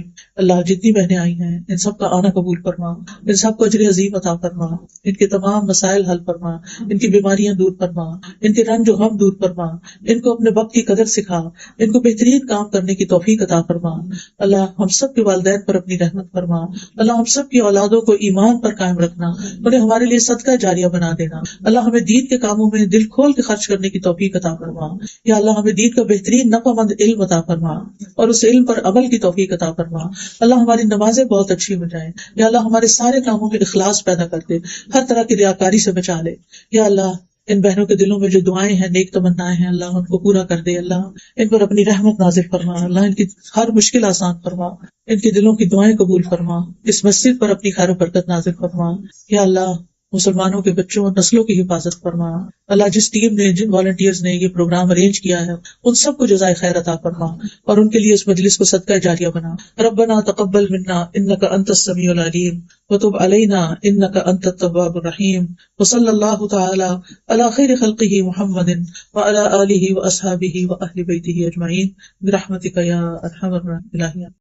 اللہ جتنی بہنیں آئی ہیں ان سب کا آنا قبول فرما، ان سب کو اجر عظیم عطا فرما، ان کے تمام مسائل حل فرما، ان کی بیماریاں دور فرما، ان کے رنج و غم دور فرما، ان کو اپنے وقت کی قدر سکھا، ان کو بہترین کام کرنے کی توفیق عطا فرما. اللہ ہم سب کے والدین پر اپنی رحمت فرما. اللہ ہم سب کی اولادوں کو ایمان پر قائم رکھنا، انہیں ہمارے لیے صدقہ جاریہ بنا دینا. اللہ ہمیں دین کے کاموں میں دل کھول کے خرچ کرنے کی توفیق عطا فرما. یا اللہ ہمیں دین کا بہترین نفع مند علم عطا فرما اور اس علم پر عمل کی توفیق عطا فرما. اللہ ہماری نمازیں بہت اچھی ہو جائیں. یا اللہ ہمارے سارے کاموں میں اخلاص پیدا کر دے، ہر طرح کی ریاکاری سے بچا لے. یا اللہ ان بہنوں کے دلوں میں جو دعائیں ہیں، نیک تمنائیں ہیں، اللہ ان کو پورا کر دے. اللہ ان پر اپنی رحمت نازل فرما. اللہ ان کی ہر مشکل آسان فرما، ان کے دلوں کی دعائیں قبول فرما. اس مسجد پر اپنی خیر و برکت نازل فرما. یا اللہ مسلمانوں کے بچوں اور نسلوں کی حفاظت فرما. اللہ جس ٹیم نے، جن والنٹیئرز نے یہ پروگرام ارینج کیا ہے ان سب کو جزائے خیر عطا فرما اور ان کے لیے اس مجلس کو صدقہ جاریہ بنا. ربنا تقبل منا انك انت السميع العليم وتب علينا انك انت التواب الرحيم. وصلى الله تعالى على خير خلقه محمد وعلى آله واصحابه واهل بيته اجمعين برحمتك يا ارحم الراحمين.